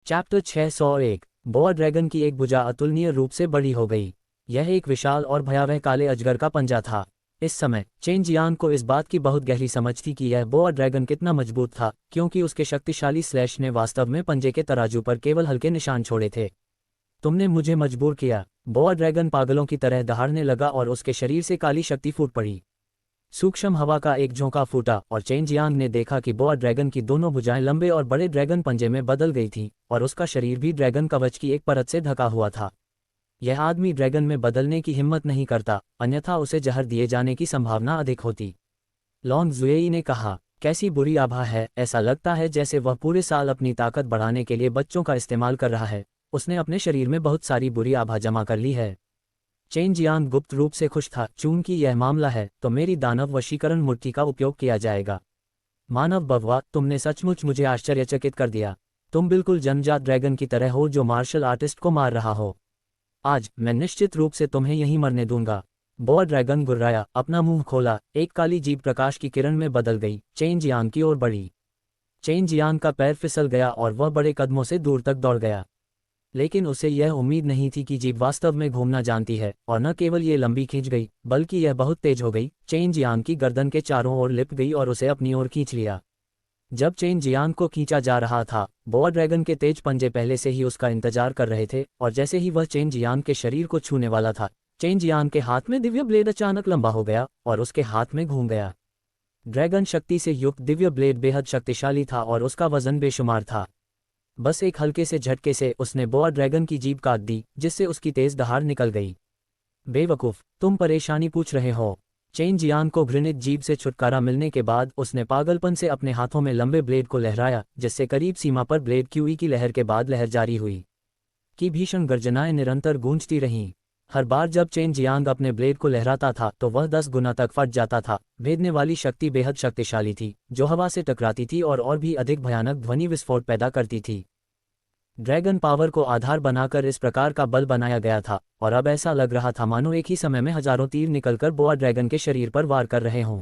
Chapter 601 बोआ dragon की एक भुजा अतुलनीय रूप से बड़ी हो गई। यह एक विशाल और भयावह काले अजगर का पंजा था। इस समय चेन जियांग को इस बात की बहुत गहरी समझ थी कि यह बोआ ड्रैगन कितना मजबूत था, क्योंकि उसके शक्तिशाली स्लैश ने वास्तव में पंजे के तराजू पर केवल हल्के निशान छोड़े थे। तुमने मुझे मजबूर किया। बोआ ड्रैगन पागलों की तरह दहाड़ने लगा और उसके शरीर से काली शक्ति फूट पड़ी। सूक्ष्म हवा का एक झोंका फूटा और चेन जियांग ने देखा कि बोआ ड्रैगन की दोनों भुजाएं लंबे और बड़े ड्रैगन पंजे में बदल गई थीं और उसका शरीर भी ड्रैगन कवच की एक परत से ढका हुआ था। यह आदमी ड्रैगन में बदलने की हिम्मत नहीं करता, अन्यथा उसे जहर दिए जाने की संभावना अधिक होती। लॉन्ग जुएई ने कहा, कैसी बुरी आभा है, ऐसा लगता है जैसे वह पूरे साल अपनी ताकत बढ़ाने के लिए बच्चों का इस्तेमाल कर रहा है। उसने अपने शरीर में बहुत सारी बुरी आभा जमा कर ली है। चेन जियांग गुप्त रूप से खुश था, चूंकि यह मामला है तो मेरी दानव वशीकरण मूर्ति का उपयोग किया जाएगा। मानव बववा, तुमने सचमुच मुझे आश्चर्यचकित कर दिया। तुम बिल्कुल जन्मजात ड्रैगन की तरह हो जो मार्शल आर्टिस्ट को मार रहा हो। आज मैं निश्चित रूप से तुम्हें यहीं मरने दूंगा। बोआ ड्रैगन गुर्राया, अपना मुंह खोला, एक काली जीभ प्रकाश की किरण में बदल गई, चेन जियांग की ओर बढ़ी। चेन जियांग का पैर फिसल गया और वह बड़े कदमों से दूर तक दौड़ गया। लेकिन उसे यह उम्मीद नहीं थी कि जीभ वास्तव में घूमना जानती है, और न केवल ये लंबी खींच गई बल्कि यह बहुत तेज हो गई। चेन जियांग की गर्दन के चारों ओर लिपट गई और उसे अपनी ओर खींच लिया। जब चेन जियांग को खींचा जा रहा था, बोआ ड्रैगन के तेज पंजे पहले से ही उसका इंतजार कर रहे थे, और जैसे ही वह चेन जियांग के शरीर को छूने वाला था, चेन जियांग के हाथ में दिव्य ब्लेड अचानक लंबा हो गया और उसके हाथ में घूम गया। ड्रैगन शक्ति से युक्त दिव्य ब्लेड बेहद शक्तिशाली था और उसका वजन बेशुमार था। बस एक हल्के से झटके से उसने बोआ ड्रैगन की जीभ काट दी, जिससे उसकी तेज दहाड़ निकल गई। बेवकूफ, तुम परेशानी पूछ रहे हो। चेन जियांग को घृणित जीभ से छुटकारा मिलने के बाद उसने पागलपन से अपने हाथों में लंबे ब्लेड को लहराया, जिससे करीब सीमा पर ब्लेड क्यूई की लहर के बाद लहर जारी हुई। की भीषण गर्जनाएं निरंतर गूंजती रहीं। हर बार जब चेन जियांग अपने ब्लेड को लहराता था तो वह 10 गुना तक फट जाता था। भेदने वाली शक्ति बेहद शक्तिशाली थी, जो हवा से टकराती थी और भी अधिक भयानक ध्वनि विस्फोट पैदा करती थी। ड्रैगन पावर को आधार बनाकर इस प्रकार का बल बनाया गया था, और अब ऐसा लग रहा था मानो एक ही समय में हजारों तीर निकलकर बोआ ड्रैगन के शरीर पर वार कर रहे हों।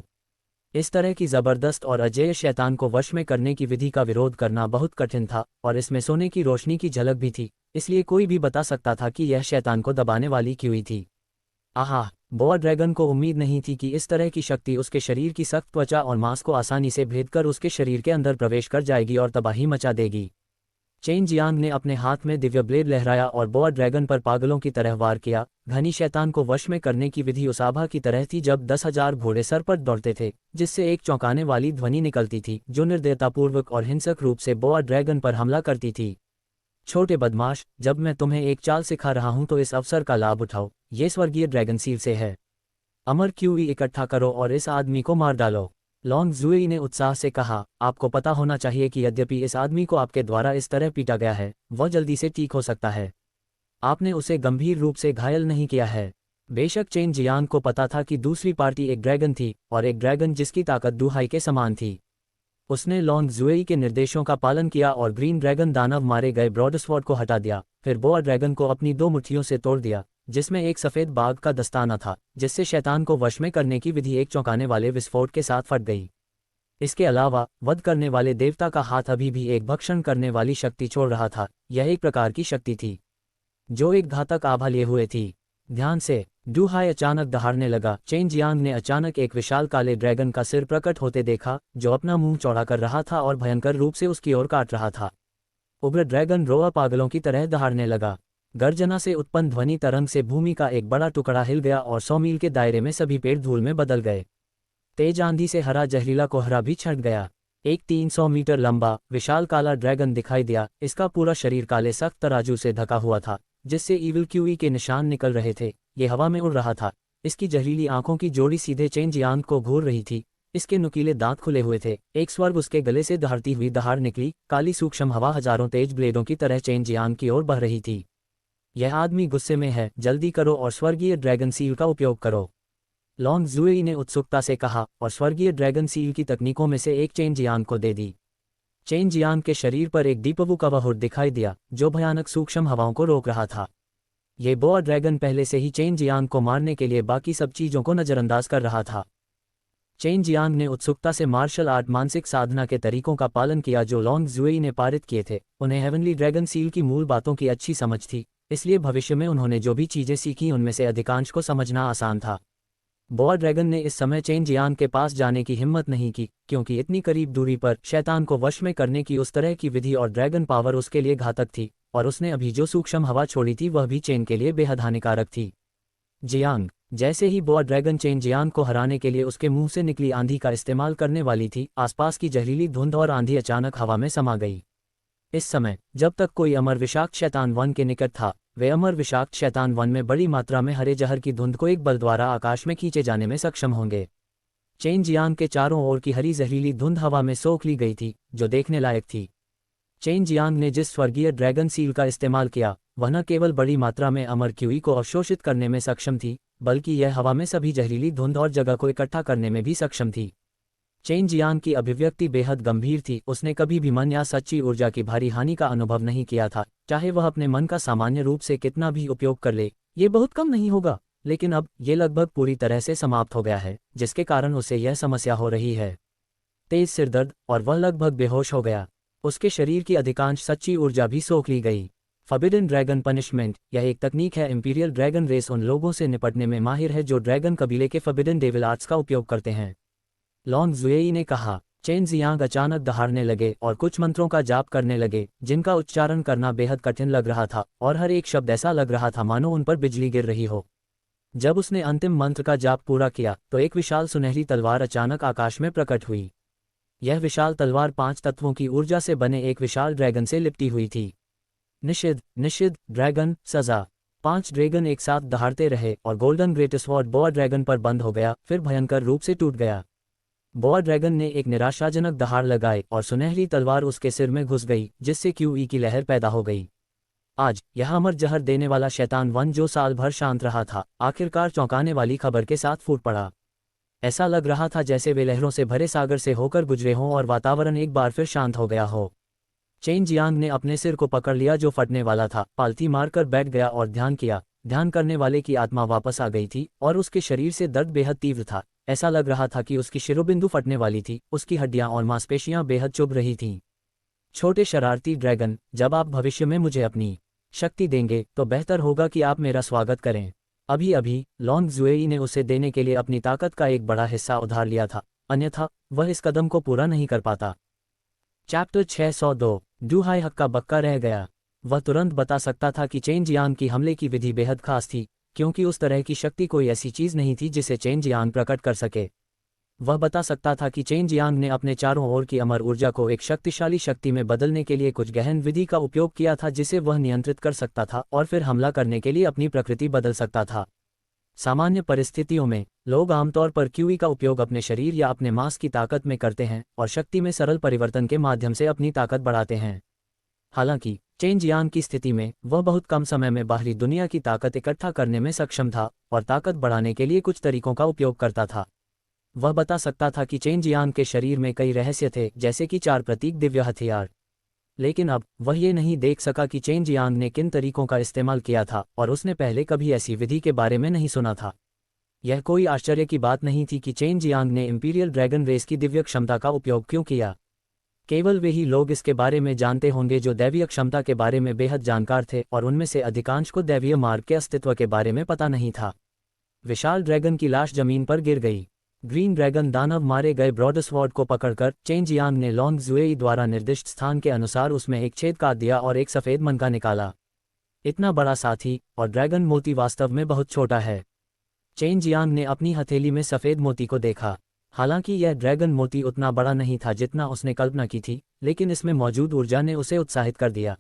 इस तरह की जबरदस्त और अजेय शैतान को वश में करने की विधि का विरोध करना बहुत कठिन था, और इसमें सोने की रोशनी की झलक भी थी, इसलिए कोई भी बता सकता था कि यह शैतान को दबाने वाली क्यूई थी। आहा, बोआ ड्रैगन को उम्मीद नहीं थी कि इस तरह की शक्ति उसके शरीर की सख्त त्वचा और मांस को आसानी से भेदकर उसके शरीर के अंदर प्रवेश कर जाएगी और तबाही मचा देगी। चेन जियांग ने अपने हाथ में दिव्य ब्लेड लहराया और बोआ ड्रैगन पर पागलों की तरह वार किया। घनी शैतान को वश में करने की विधि उस आभा की तरह थी जब 10,000 घोड़े सर पर दौड़ते थे, जिससे एक चौंकाने वाली ध्वनि निकलती थी जो निर्दयतापूर्वक और हिंसक रूप से बोआ ड्रैगन पर हमला करती थी। छोटे बदमाश, जब मैं तुम्हें एक चाल सिखा रहा हूं तो इस अवसर का लाभ उठाओ। ये स्वर्गीय ड्रैगन सील से है। अमर क्यूई इकट्ठा करो और इस आदमी को मार डालो। लॉन्ग जुएई ने उत्साह से कहा, आपको पता होना चाहिए कि यद्यपि इस आदमी को आपके द्वारा इस तरह पीटा गया है, वह जल्दी से ठीक हो सकता है। आपने उसे गंभीर रूप से घायल नहीं किया है। बेशक चेन जियांग को पता था कि दूसरी पार्टी एक ड्रैगन थी, और एक ड्रैगन जिसकी ताकत दुहाई के समान थी। उसने लॉन्ग जुएई के निर्देशों का पालन किया और ग्रीन ड्रैगन दानव मारे गए ब्रॉडस्वॉर्ड को हटा दिया, फिर बोआ ड्रैगन को अपनी 2 मुट्ठियों से तोड़ दिया, जिसमें एक सफ़ेद बाघ का दस्ताना था, जिससे शैतान को वश में करने की विधि एक चौंकाने वाले विस्फोट के साथ फट गई। इसके अलावा वध करने वाले देवता का हाथ अभी भी एक भक्षण करने वाली शक्ति छोड़ रहा था। यह एक प्रकार की शक्ति थी जो एक घातक आभा लिए हुए थी। ध्यान से, डूहाई अचानक दहाड़ने लगा। चेन जियांग ने अचानक एक विशाल काले ड्रैगन का सिर प्रकट होते देखा, जो अपना मुंह चौड़ा कर रहा था और भयंकर रूप से उसकी ओर काट रहा था। उग्र ड्रैगन रोआ पागलों की तरह दहाड़ने लगा। गर्जना से उत्पन्न ध्वनि तरंग से भूमि का एक बड़ा टुकड़ा हिल गया और 100 मील के दायरे में सभी पेड़ धूल में बदल गए। तेज आंधी से हरा जहरीला कोहरा भी छट गया। एक 300 मीटर लंबा विशाल काला ड्रैगन दिखाई दिया। इसका पूरा शरीर काले सख्त तराजू से ढका हुआ था, जिससे ईविल क्यूई के निशान निकल रहे थे। ये हवा में उड़ रहा था। इसकी जहरीली आंखों की जोड़ी सीधे चेन जियांग को घूर रही थी। इसके नुकीले दांत खुले हुए थे। एक स्वर्ग उसके गले से दहाड़ती हुई दहाड़ निकली। काली सूक्ष्म हवा हजारों तेज ब्लेडों की तरह चेन जियांग की ओर बह रही थी। यह आदमी गुस्से में है, जल्दी करो और स्वर्गीय ड्रैगन सील का उपयोग करो। लॉन्ग जुएई ने उत्सुकता से कहा, और स्वर्गीय ड्रैगन सील की तकनीकों में से एक चेन जियांग को दे दी। चेन जियांग के शरीर पर एक दीपवु का हुड दिखाई दिया, जो भयानक सूक्ष्म हवाओं को रोक रहा था। ये बोआ ड्रैगन पहले से ही चेन जियांग को मारने के लिए बाकी सब चीजों को नजरअंदाज कर रहा था। चेन जियांग ने उत्सुकता से मार्शल आर्ट मानसिक साधना के तरीकों का पालन किया जो लॉन्ग जुएई ने पारित किए थे। उन्हें हेवनली ड्रैगन सील की मूल बातों की अच्छी समझ थी, इसलिए भविष्य में उन्होंने जो भी चीज़ें सीखी उनमें से अधिकांश को समझना आसान था। बोआ ड्रैगन ने इस समय चेन जियांग के पास जाने की हिम्मत नहीं की, क्योंकि इतनी करीब दूरी पर शैतान को वश में करने की उस तरह की विधि और ड्रैगन पावर उसके लिए घातक थी, और उसने अभी जो सूक्ष्म हवा छोड़ी थी वह भी चेन के लिए बेहद हानिकारक थी। जियांग, जैसे ही बोआ ड्रैगन चेन जियांग को हराने के लिए उसके मुंह से निकली आंधी का इस्तेमाल करने वाली थी, आसपास की जहरीली धुंध और आंधी अचानक हवा में समा गई। इस समय जब तक कोई अमर विषाक्त शैतान वन के निकट था, वे अमर विषाक्त शैतान वन में बड़ी मात्रा में हरे जहर की धुंध को एक बल द्वारा आकाश में खींचे जाने में सक्षम होंगे। चेन जियांग के चारों ओर की हरी जहरीली धुंध हवा में सोख ली गई थी, जो देखने लायक थी। चेन जियांग ने जिस स्वर्गीय ड्रैगन सील का इस्तेमाल किया, वह न केवल बड़ी मात्रा में अमर क्यूई को अवशोषित करने में सक्षम थी, बल्कि यह हवा में सभी जहरीली धुंध और जगह को इकट्ठा करने में भी सक्षम थी। चेन जियांग की अभिव्यक्ति बेहद गंभीर थी। उसने कभी भी मन या सच्ची ऊर्जा की भारी हानि का अनुभव नहीं किया था, चाहे वह अपने मन का सामान्य रूप से कितना भी उपयोग कर ले। ये बहुत कम नहीं होगा, लेकिन अब ये लगभग पूरी तरह से समाप्त हो गया है, जिसके कारण उसे यह समस्या हो रही है। तेज सिरदर्द, और वह लगभग बेहोश हो गया। उसके शरीर की अधिकांश सच्ची ऊर्जा भी सोख ली गई। फॉरबिडन ड्रैगन पनिशमेंट, यह एक तकनीक है। इंपीरियल ड्रैगन रेस उन लोगों से निपटने में माहिर है जो ड्रैगन कबीले के फॉरबिडन डेविल आर्ट्स का उपयोग करते हैं। लॉन्ग जुएई ने कहा। चेन जियांग अचानक दहाड़ने लगे और कुछ मंत्रों का जाप करने लगे, जिनका उच्चारण करना बेहद कठिन लग रहा था, और हर एक शब्द ऐसा लग रहा था मानो उन पर बिजली गिर रही हो। जब उसने अंतिम मंत्र का जाप पूरा किया तो एक विशाल सुनहरी तलवार अचानक आकाश में प्रकट हुई। यह विशाल तलवार 5 तत्वों की ऊर्जा से बने एक विशाल ड्रैगन से लिपटी हुई थी। निषिद्ध, निषिद्ध ड्रैगन, सजा। 5 ड्रैगन एक साथ दहाड़ते रहे और गोल्डन ग्रेट स्वॉर्ड बोआ ड्रैगन पर बंद हो गया, फिर भयंकर रूप से टूट गया। बोआ ड्रैगन ने एक निराशाजनक दहाड़ लगाई और सुनहरी तलवार उसके सिर में घुस गई, जिससे क्यूई की लहर पैदा हो गई। आज यह अमर जहर देने वाला शैतान वन जो साल भर शांत रहा था, आखिरकार चौंकाने वाली खबर के साथ फूट पड़ा। ऐसा लग रहा था जैसे वे लहरों से भरे सागर से होकर गुजरे हों और वातावरण एक बार फिर शांत हो गया हो। चेन जियांग ने अपने सिर को पकड़ लिया जो फटने वाला था, पालथी मारकर बैठ गया और ध्यान किया। ध्यान करने वाले की आत्मा वापस आ गई थी और उसके शरीर से दर्द बेहद तीव्र था। ऐसा लग रहा था कि उसकी शिरोबिंदु फटने वाली थी, उसकी हड्डियां और मांसपेशियां बेहद चुभ रही थीं। छोटे शरारती ड्रैगन, जब आप भविष्य में मुझे अपनी शक्ति देंगे तो बेहतर होगा कि आप मेरा स्वागत करें। अभी अभी लॉन्ग जुएई ने उसे देने के लिए अपनी ताकत का एक बड़ा हिस्सा उधार लिया था, अन्यथा वह इस कदम को पूरा नहीं कर पाता। चैप्टर 602, डू हाई हक्का बक्का रह गया। वह तुरंत बता सकता था कि चेन जियांग की हमले की विधि बेहद खास थी, क्योंकि उस तरह की शक्ति कोई ऐसी चीज़ नहीं थी जिसे चेन जियांग प्रकट कर सके। वह बता सकता था कि चेन जियांग ने अपने चारों ओर की अमर ऊर्जा को एक शक्तिशाली शक्ति में बदलने के लिए कुछ गहन विधि का उपयोग किया था जिसे वह नियंत्रित कर सकता था और फिर हमला करने के लिए अपनी प्रकृति बदल सकता था। सामान्य परिस्थितियों में लोग आमतौर पर क्यूई का उपयोग अपने शरीर या अपने मांस की ताकत में करते हैं और शक्ति में सरल परिवर्तन के माध्यम से अपनी ताकत बढ़ाते हैं। हालांकि चेन जियांग की स्थिति में वह बहुत कम समय में बाहरी दुनिया की ताकत इकट्ठा करने में सक्षम था और ताकत बढ़ाने के लिए कुछ तरीकों का उपयोग करता था। वह बता सकता था कि चेन जियांग के शरीर में कई रहस्य थे, जैसे कि 4 प्रतीक दिव्य हथियार। लेकिन अब वह ये नहीं देख सका कि चेन जियांग ने किन तरीकों का इस्तेमाल किया था, और उसने पहले कभी ऐसी विधि के बारे में नहीं सुना था। यह कोई आश्चर्य की बात नहीं थी कि चेन जियांग ने इंपीरियल ड्रैगन रेस की दिव्य क्षमता का उपयोग क्यों किया। केवल वे ही लोग इसके बारे में जानते होंगे जो दैवीय क्षमता के बारे में बेहद जानकार थे, और उनमें से अधिकांश को दैवीय मार्ग के अस्तित्व के बारे में पता नहीं था। विशाल ड्रैगन की लाश जमीन पर गिर गई। ग्रीन ड्रैगन दानव मारे गए ब्रॉडस्वॉर्ड को पकड़कर चेन जियांग ने लॉन्ग जुएई द्वारा निर्दिष्ट स्थान के अनुसार उसमें एक छेद काट दिया और एक सफ़ेद मनका निकाला। इतना बड़ा साथी, और ड्रैगन मोती वास्तव में बहुत छोटा है। चेन जियांग ने अपनी हथेली में सफ़ेद मोती को देखा। हालांकि यह ड्रैगन मोती उतना बड़ा नहीं था जितना उसने कल्पना की थी, लेकिन इसमें मौजूद ऊर्जा ने उसे उत्साहित कर दिया।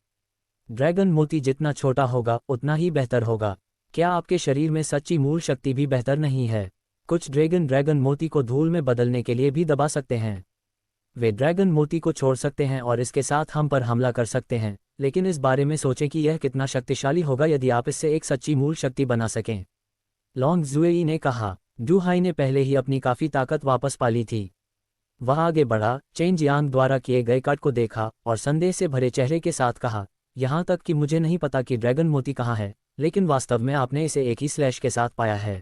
ड्रैगन मोती जितना छोटा होगा उतना ही बेहतर होगा। क्या आपके शरीर में सच्ची मूल शक्ति भी बेहतर नहीं है? कुछ ड्रैगन मोती को धूल में बदलने के लिए भी दबा सकते हैं। वे ड्रैगन मोती को छोड़ सकते हैं और इसके साथ हम पर हमला कर सकते हैं, लेकिन इस बारे में सोचें कि यह कितना शक्तिशाली होगा यदि आप इससे एक सच्ची मूल शक्ति बना सकें। लॉन्ग जुएई ने कहा। डू हाई ने पहले ही अपनी काफ़ी ताकत वापस पा ली थी। वह आगे बढ़ा, चेन जियांग द्वारा किए गए कट को देखा और संदेह से भरे चेहरे के साथ कहा, यहाँ तक कि मुझे नहीं पता कि ड्रैगन मोती कहाँ है, लेकिन वास्तव में आपने इसे एक ही स्लैश के साथ पाया है।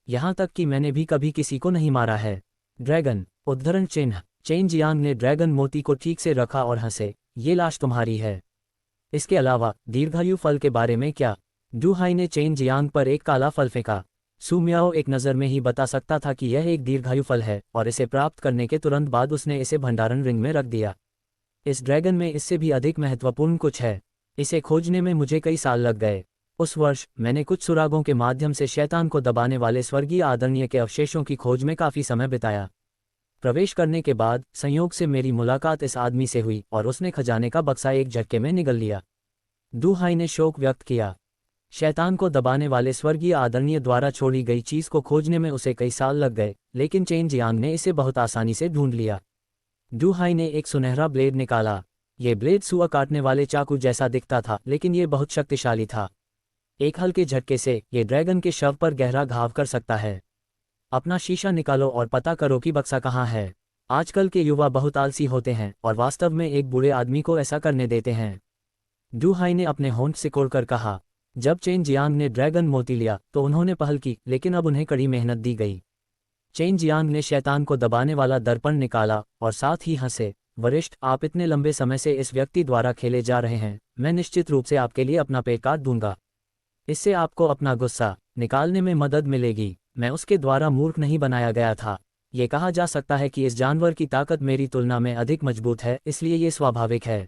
यहाँ तक कि मैंने भी कभी किसी को नहीं मारा है। ड्रैगन उद्धरण चिन्ह। चेन जियांग ने ड्रैगन मोती को ठीक से रखा और हंसे, ये लाश तुम्हारी है। इसके अलावा दीर्घायु फल के बारे में क्या? डू हाई ने चेन जियांग पर एक काला फल फेंका। सू मियाओ एक नज़र में ही बता सकता था कि यह एक दीर्घायु फल है और इसे प्राप्त करने के तुरंत बाद उसने इसे भंडारण रिंग में रख दिया। इस ड्रैगन में इससे भी अधिक महत्वपूर्ण कुछ है। इसे खोजने में मुझे कई साल लग गए। उस वर्ष मैंने कुछ सुरागों के माध्यम से शैतान को दबाने वाले स्वर्गीय आदरणीय के अवशेषों की खोज में काफ़ी समय बिताया। प्रवेश करने के बाद संयोग से मेरी मुलाकात इस आदमी से हुई और उसने खजाने का बक्सा एक झटके में निगल लिया। डू हाई ने शोक व्यक्त किया। शैतान को दबाने वाले स्वर्गीय आदरणीय द्वारा छोड़ी गई चीज़ को खोजने में उसे कई साल लग गए, लेकिन चेन जियांग ने इसे बहुत आसानी से ढूंढ लिया। डू हाई ने एक सुनहरा ब्लेड निकाला। ये ब्लेड सुआ काटने वाले चाकू जैसा दिखता था, लेकिन ये बहुत शक्तिशाली था। एक हल्के झटके से ये ड्रैगन के शव पर गहरा घाव कर सकता है। अपना शीशा निकालो और पता करो कि बक्सा कहाँ है। आजकल के युवा बहुत आलसी होते हैं और वास्तव में एक बूढ़े आदमी को ऐसा करने देते हैं। डू हाई ने अपने होंठ सिकोड़कर कहा। जब चेन जियांग ने ड्रैगन मोती लिया तो उन्होंने पहल की, लेकिन अब उन्हें कड़ी मेहनत दी गई। चेन जियांग ने शैतान को दबाने वाला दर्पण निकाला और साथ ही हंसे। वरिष्ठ, आप इतने लंबे समय से इस व्यक्ति द्वारा खेले जा रहे हैं, मैं निश्चित रूप से आपके लिए अपना पेट काट दूंगा। इससे आपको अपना गुस्सा निकालने में मदद मिलेगी। मैं उसके द्वारा मूर्ख नहीं बनाया गया था। ये कहा जा सकता है कि इस जानवर की ताकत मेरी तुलना में अधिक मजबूत है, इसलिए ये स्वाभाविक है।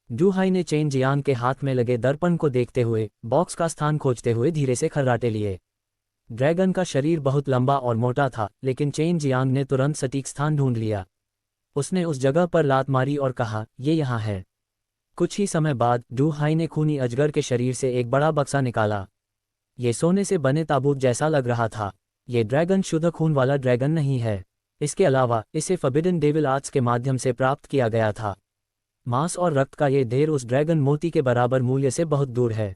डू हाई ने चेन जियांग के हाथ में लगे दर्पण को देखते हुए बॉक्स का स्थान खोजते हुए धीरे से खर्राटे लिए। ड्रैगन का शरीर बहुत लंबा और मोटा था, लेकिन चेन जियांग ने तुरंत सटीक स्थान ढूंढ लिया। उसने उस जगह पर लात मारी और कहा, ये यहाँ है। कुछ ही समय बाद डू हाई ने खूनी अजगर के शरीर से एक बड़ा बक्सा निकाला। ये सोने से बने ताबूत जैसा लग रहा था। ये ड्रैगन शुद्ध खून वाला ड्रैगन नहीं है। इसके अलावा इसे फॉरबिडन डेविल आर्ट्स के माध्यम से प्राप्त किया गया था। मांस और रक्त का ये ढेर उस ड्रैगन मोती के बराबर मूल्य से बहुत दूर है।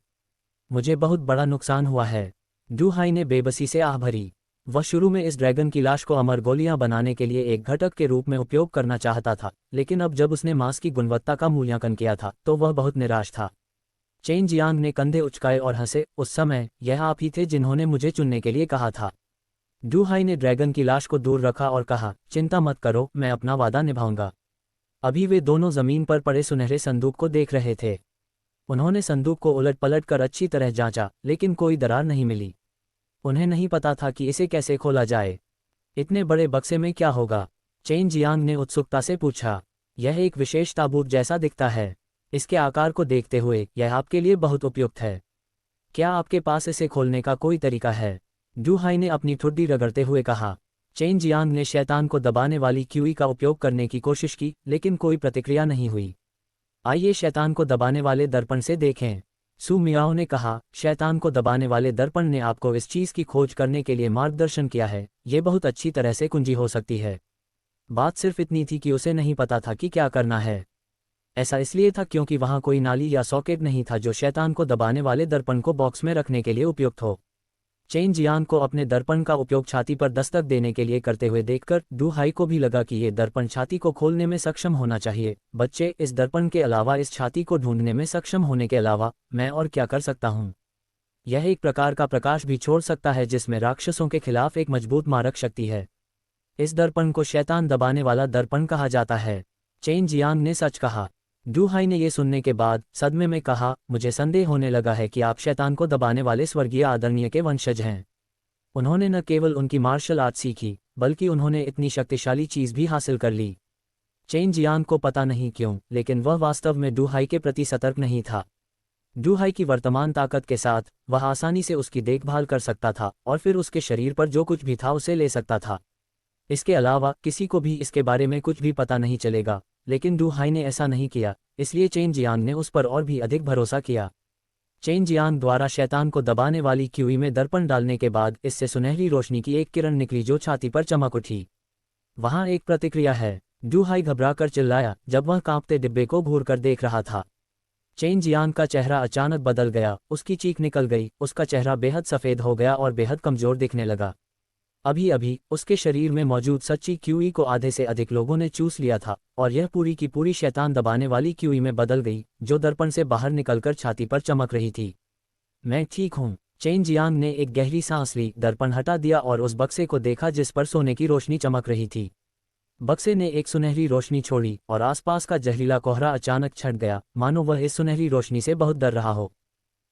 मुझे बहुत बड़ा नुकसान हुआ है। डू हाई ने बेबसी से आह भरी। वह शुरू में इस ड्रैगन की लाश को अमर गोलियां बनाने के लिए एक घटक के रूप में उपयोग करना चाहता था, लेकिन अब जब उसने मांस की गुणवत्ता का मूल्यांकन किया था तो वह बहुत निराश था। चेन जियांग ने कंधे उचकाए और हंसे। उस समय यह आप ही थे जिन्होंने मुझे चुनने के लिए कहा था। डू हाई ने ड्रैगन की लाश को दूर रखा और कहा, चिंता मत करो, मैं अपना वादा निभाऊंगा। अभी वे दोनों जमीन पर पड़े सुनहरे संदूक को देख रहे थे। उन्होंने संदूक को उलट पलट कर अच्छी तरह जांचा, लेकिन कोई दरार नहीं मिली। उन्हें नहीं पता था कि इसे कैसे खोला जाए। इतने बड़े बक्से में क्या होगा? चेन जियांग ने उत्सुकता से पूछा। यह एक विशेष ताबूत जैसा दिखता है। इसके आकार को देखते हुए यह आपके लिए बहुत उपयुक्त है। क्या आपके पास इसे खोलने का कोई तरीका है? डू हाई ने अपनी ठुड्डी रगड़ते हुए कहा। चेन जियांग ने शैतान को दबाने वाली क्यूई का उपयोग करने की कोशिश की, लेकिन कोई प्रतिक्रिया नहीं हुई। आइए शैतान को दबाने वाले दर्पण से देखें, सू मियाओ ने कहा। शैतान को दबाने वाले दर्पण ने आपको इस चीज़ की खोज करने के लिए मार्गदर्शन किया है। ये बहुत अच्छी तरह से कुंजी हो सकती है। बात सिर्फ इतनी थी कि उसे नहीं पता था कि क्या करना है। ऐसा इसलिए था क्योंकि वहाँ कोई नाली या सॉकेट नहीं था जो शैतान को दबाने वाले दर्पण को बॉक्स में रखने के लिए उपयुक्त हो। चेन जियांग को अपने दर्पण का उपयोग छाती पर दस्तक देने के लिए करते हुए देखकर डू हाई को भी लगा कि ये दर्पण छाती को खोलने में सक्षम होना चाहिए। बच्चे, इस दर्पण के अलावा, इस छाती को ढूंढने में सक्षम होने के अलावा मैं और क्या कर सकता हूँ? यह एक प्रकार का प्रकाश भी छोड़ सकता है जिसमें राक्षसों के खिलाफ एक मजबूत मारक शक्ति है। इस दर्पण को शैतान दबाने वाला दर्पण कहा जाता है। चेन जियांग ने सच कहा। डू हाई ने यह सुनने के बाद सदमे में कहा, मुझे संदेह होने लगा है कि आप शैतान को दबाने वाले स्वर्गीय आदरणीय के वंशज हैं। उन्होंने न केवल उनकी मार्शल आर्ट सीखी, बल्कि उन्होंने इतनी शक्तिशाली चीज़ भी हासिल कर ली। चेन जियांग को पता नहीं क्यों, लेकिन वह वास्तव में डू हाई के प्रति सतर्क नहीं था। डू हाई की वर्तमान ताकत के साथ वह आसानी से उसकी देखभाल कर सकता था और फिर उसके शरीर पर जो कुछ भी था उसे ले सकता था। इसके अलावा किसी को भी इसके बारे में कुछ भी पता नहीं चलेगा, लेकिन डू हाई ने ऐसा नहीं किया, इसलिए चेन जियांग ने उस पर और भी अधिक भरोसा किया। चेन जियांग द्वारा शैतान को दबाने वाली क्यूई में दर्पण डालने के बाद इससे सुनहरी रोशनी की एक किरण निकली जो छाती पर चमक उठी। वहाँ एक प्रतिक्रिया है, डू हाई घबराकर चिल्लाया जब वह कांपते डिब्बे को घूर कर देख रहा था। चेन जियांग का चेहरा अचानक बदल गया, उसकी चीख निकल गई, उसका चेहरा बेहद सफ़ेद हो गया और बेहद कमज़ोर दिखने लगा। अभी अभी उसके शरीर में मौजूद सच्ची क्यूई को आधे से अधिक लोगों ने चूस लिया था और यह पूरी की पूरी शैतान दबाने वाली क्यूई में बदल गई जो दर्पण से बाहर निकलकर छाती पर चमक रही थी। मैं ठीक हूँ, चेन जियांग ने एक गहरी सांस ली, दर्पण हटा दिया और उस बक्से को देखा जिस पर सोने की रोशनी चमक रही थी। बक्से ने एक सुनहरी रोशनी छोड़ी और आसपास का जहरीला कोहरा अचानक छट गया, मानो वह इस सुनहरी रोशनी से बहुत डर रहा हो।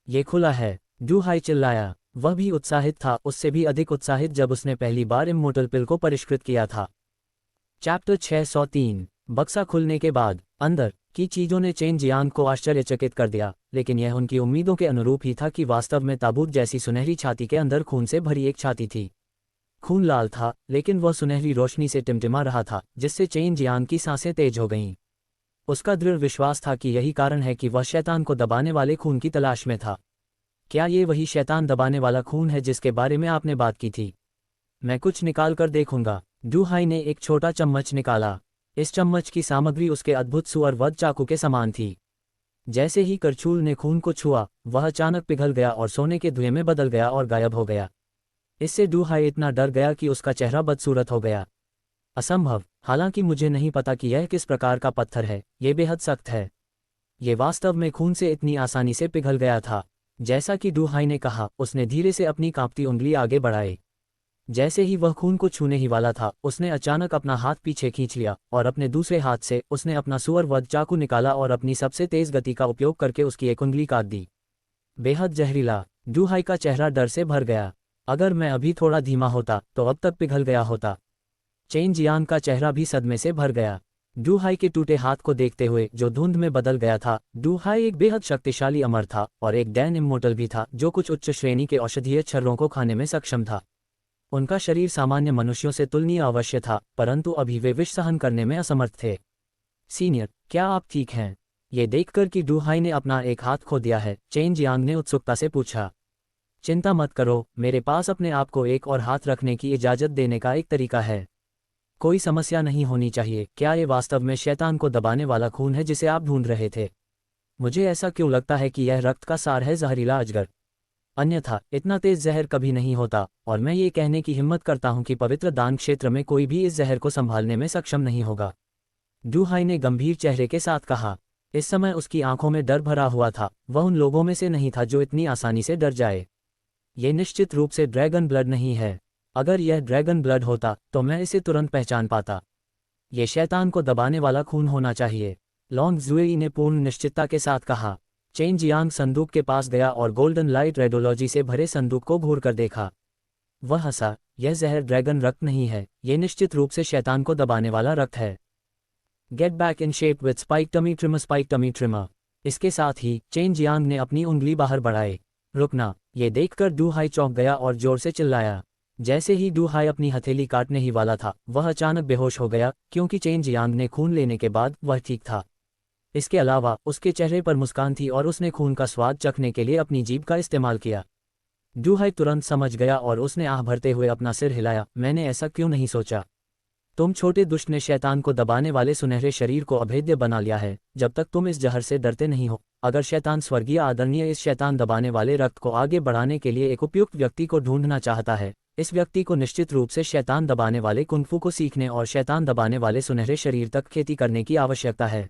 ये खुला है, डू हाई चिल्लाया। वह भी उत्साहित था, उससे भी अधिक उत्साहित जब उसने पहली बार इम्मोर्टल पिल को परिष्कृत किया था। चैप्टर 603। बक्सा खुलने के बाद अंदर की चीजों ने चेन जियांग को आश्चर्यचकित कर दिया, लेकिन यह उनकी उम्मीदों के अनुरूप ही था कि वास्तव में ताबूत जैसी सुनहरी छाती के अंदर खून से भरी एक छाती थी। खून लाल था, लेकिन वह सुनहरी रोशनी से टिमटिमा रहा था, जिससे चेन जियांग की सांसें तेज हो गईं। उसका दृढ़ विश्वास था कि यही कारण है कि वह शैतान को दबाने वाले खून की तलाश में था। क्या ये वही शैतान दबाने वाला खून है जिसके बारे में आपने बात की थी? मैं कुछ निकाल कर देखूंगा। डू हाई ने एक छोटा चम्मच निकाला। इस चम्मच की सामग्री उसके अद्भुत सुअरवध चाकू के समान थी। जैसे ही करछूल ने खून को छुआ, वह अचानक पिघल गया और सोने के धुएं में बदल गया और गायब हो गया। इससे डू हाई इतना डर गया कि उसका चेहरा बदसूरत हो गया। असंभव, हालांकि मुझे नहीं पता कि यह किस प्रकार का पत्थर है, ये बेहद सख्त है। ये वास्तव में खून से इतनी आसानी से पिघल गया था। जैसा कि डू हाई ने कहा, उसने धीरे से अपनी कांपती उंगली आगे बढ़ाई। जैसे ही वह खून को छूने ही वाला था, उसने अचानक अपना हाथ पीछे खींच लिया और अपने दूसरे हाथ से उसने अपना सुअरवध चाकू निकाला और अपनी सबसे तेज गति का उपयोग करके उसकी एक उंगली काट दी। बेहद जहरीला। डू हाई का चेहरा डर से भर गया। अगर मैं अभी थोड़ा धीमा होता तो अब तक पिघल गया होता। चेन जियांग का चेहरा भी सदमे से भर गया। डू हाई के टूटे हाथ को देखते हुए, जो धुंध में बदल गया था। डू हाई एक बेहद शक्तिशाली अमर था और एक डैन इम्मोर्टल भी था, जो कुछ उच्च श्रेणी के औषधीय छर्रों को खाने में सक्षम था। उनका शरीर सामान्य मनुष्यों से तुलनीय अवश्य था, परंतु अभी वे विष सहन करने में असमर्थ थे। सीनियर, क्या आप ठीक हैं? ये देखकर कि डू हाई ने अपना एक हाथ खो दिया है, चेन जियांग ने उत्सुकता से पूछा। चिंता मत करो, मेरे पास अपने आप को एक और हाथ रखने की इजाजत देने का एक तरीका है। कोई समस्या नहीं होनी चाहिए। क्या ये वास्तव में शैतान को दबाने वाला खून है जिसे आप ढूंढ रहे थे? मुझे ऐसा क्यों लगता है कि यह रक्त का सार है, जहरीला अजगर। अन्यथा इतना तेज जहर कभी नहीं होता, और मैं ये कहने की हिम्मत करता हूं कि पवित्र दान क्षेत्र में कोई भी इस जहर को संभालने में सक्षम नहीं होगा। डू हाई ने गंभीर चेहरे के साथ कहा। इस समय उसकी आंखों में डर भरा हुआ था। वह उन लोगों में से नहीं था जो इतनी आसानी से डर जाए। ये निश्चित रूप से ड्रैगन ब्लड नहीं है। अगर यह ड्रैगन ब्लड होता तो मैं इसे तुरंत पहचान पाता। ये शैतान को दबाने वाला खून होना चाहिए, लॉन्ग जुएई ने पूर्ण निश्चितता के साथ कहा। चेन जियांग संदूक के पास गया और गोल्डन लाइट रेडोलॉजी से भरे संदूक को घूर कर देखा। वह हंसा। यह जहर ड्रैगन रक्त नहीं है, यह निश्चित रूप से शैतान को दबाने वाला रक्त है। Get back in shape with Spike tummy trimmer, Spike tummy trimmer. इसके साथ ही चेन जियांग ने अपनी उंगली बाहर बढ़ाई। रुकना। ये देखकर डू हाई चौंक गया और जोर से चिल्लाया। जैसे ही डू हाई अपनी हथेली काटने ही वाला था, वह अचानक बेहोश हो गया, क्योंकि चेन जियांग ने खून लेने के बाद वह ठीक था। इसके अलावा उसके चेहरे पर मुस्कान थी और उसने खून का स्वाद चखने के लिए अपनी जीभ का इस्तेमाल किया। डू हाई तुरंत समझ गया और उसने आह भरते हुए अपना सिर हिलाया। मैंने ऐसा क्यों नहीं सोचा? तुम छोटे दुष्ट ने शैतान को दबाने वाले सुनहरे शरीर को अभेद्य बना लिया है, जब तक तुम इस जहर से डरते नहीं हो। अगर शैतान स्वर्गीय आदरणीय इस शैतान दबाने वाले रक्त को आगे बढ़ाने के लिए एक उपयुक्त व्यक्ति को ढूंढना चाहता है, इस व्यक्ति को निश्चित रूप से शैतान दबाने वाले कुंफू को सीखने और शैतान दबाने वाले सुनहरे शरीर तक खेती करने की आवश्यकता है।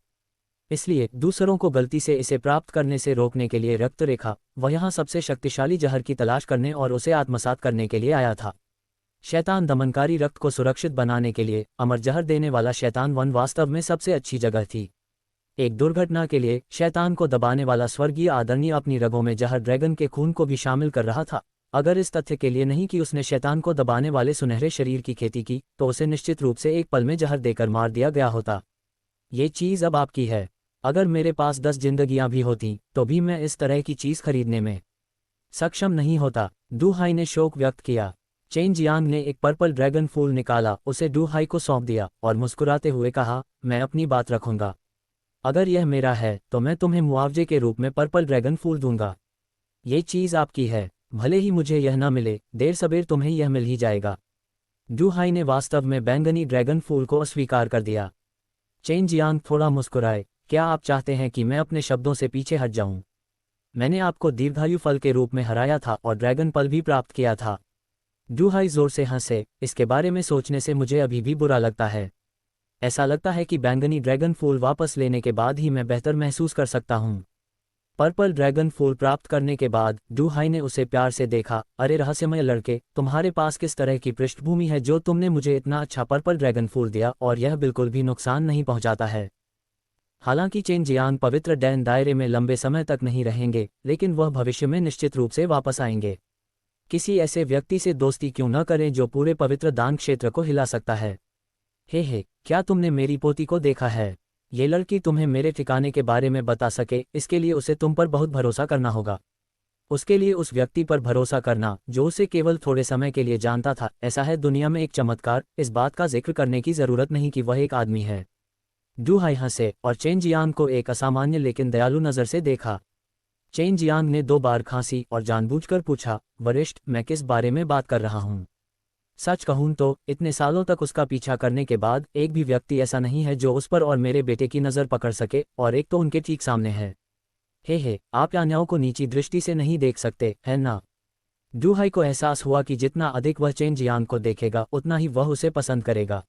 इसलिए दूसरों को गलती से इसे प्राप्त करने से रोकने के लिए रक्त रेखा, वह यहाँ सबसे शक्तिशाली जहर की तलाश करने और उसे आत्मसात करने के लिए आया था। शैतान दमनकारी रक्त को सुरक्षित बनाने के लिए अमर जहर देने वाला शैतान वन वास्तव में सबसे अच्छी जगह थी। एक दुर्घटना के लिए शैतान को दबाने वाला स्वर्गीय आदरणीय अपनी रगों में जहर ड्रैगन के खून को भी शामिल कर रहा था। अगर इस तथ्य के लिए नहीं कि उसने शैतान को दबाने वाले सुनहरे शरीर की खेती की, तो उसे निश्चित रूप से एक पल में जहर देकर मार दिया गया होता। ये चीज़ अब आपकी है। अगर मेरे पास 10 जिंदगियां भी होती तो भी मैं इस तरह की चीज़ खरीदने में सक्षम नहीं होता। डू हाई ने शोक व्यक्त किया। चेन जियांग ने एक पर्पल ड्रैगन फूल निकाला, उसे डू हाई को सौंप दिया और मुस्कुराते हुए कहा, मैं अपनी बात रखूंगा। अगर यह मेरा है तो मैं तुम्हें मुआवजे के रूप में पर्पल ड्रैगन फूल दूंगा। ये चीज़ आपकी है, भले ही मुझे यह न मिले, देर सबेर तुम्हें यह मिल ही जाएगा। डू हाई ने वास्तव में बैंगनी ड्रैगन फूल को अस्वीकार कर दिया। चेन जियांग थोड़ा मुस्कुराए। क्या आप चाहते हैं कि मैं अपने शब्दों से पीछे हट जाऊं? मैंने आपको दीर्घायु फल के रूप में हराया था और ड्रैगन पल भी प्राप्त किया था। डू हाई जोर से हंसे। इसके बारे में सोचने से मुझे अभी भी बुरा लगता है। ऐसा लगता है कि बैंगनी ड्रैगन फूल वापस लेने के बाद ही मैं बेहतर महसूस कर सकता हूं। पर्पल ड्रैगन फूल प्राप्त करने के बाद डू हाई ने उसे प्यार से देखा। अरे रहस्यमय लड़के, तुम्हारे पास किस तरह की पृष्ठभूमि है जो तुमने मुझे इतना अच्छा पर्पल ड्रैगन फूल दिया और यह बिल्कुल भी नुकसान नहीं पहुंचाता है। हालांकि चेन जियांग पवित्र डैन दायरे में लंबे समय तक नहीं रहेंगे, लेकिन वह भविष्य में निश्चित रूप से वापस आएंगे। किसी ऐसे व्यक्ति से दोस्ती क्यों न करें जो पूरे पवित्र दान क्षेत्र को हिला सकता है। हे, क्या तुमने मेरी पोती को देखा है? ये लड़की तुम्हें मेरे ठिकाने के बारे में बता सके, इसके लिए उसे तुम पर बहुत भरोसा करना होगा। उसके लिए उस व्यक्ति पर भरोसा करना जो उसे केवल थोड़े समय के लिए जानता था, ऐसा है दुनिया में एक चमत्कार। इस बात का जिक्र करने की जरूरत नहीं कि वह एक आदमी है। डू हाई हंसे और चेन जियांग को एक असामान्य लेकिन दयालु नज़र से देखा। चेन जियांग ने 2 बार खांसी और जानबूझकर पूछा, वरिष्ठ, मैं किस बारे में बात कर रहा हूँ? सच कहूं तो इतने सालों तक उसका पीछा करने के बाद एक भी व्यक्ति ऐसा नहीं है जो उस पर और मेरे बेटे की नज़र पकड़ सके, और एक तो उनके ठीक सामने है। हे, आप यान्याओं को नीची दृष्टि से नहीं देख सकते, है ना? डू हाई को एहसास हुआ कि जितना अधिक वह चेन जियांग को देखेगा उतना ही वह उसे पसंद करेगा।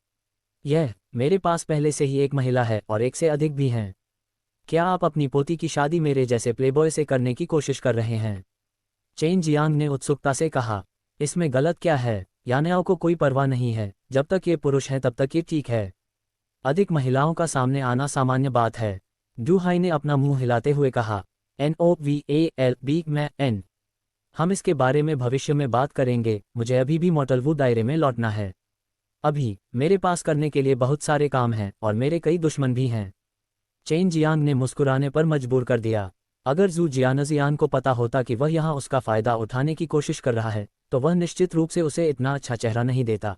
मेरे पास पहले से ही एक महिला है और एक से अधिक भी हैं। क्या आप अपनी पोती की शादी मेरे जैसे प्लेबॉय से करने की कोशिश कर रहे हैं? चेन जियांग ने उत्सुकता से कहा। इसमें गलत क्या है? यान्याओं को कोई परवाह नहीं है, जब तक ये पुरुष हैं तब तक ये ठीक है। अधिक महिलाओं का सामने आना सामान्य बात है। डू हाई ने अपना मुंह हिलाते हुए कहा। NOVALB मैं N। हम इसके बारे में भविष्य में बात करेंगे, मुझे अभी भी मोटलवू दायरे में लौटना है। अभी मेरे पास करने के लिए बहुत सारे काम हैं और मेरे कई दुश्मन भी हैं। चेन जियांग ने मुस्कुराने पर मजबूर कर दिया। अगर जू जियानजियान को पता होता कि वह यहाँ उसका फ़ायदा उठाने की कोशिश कर रहा है, तो वह निश्चित रूप से उसे इतना अच्छा चेहरा नहीं देता।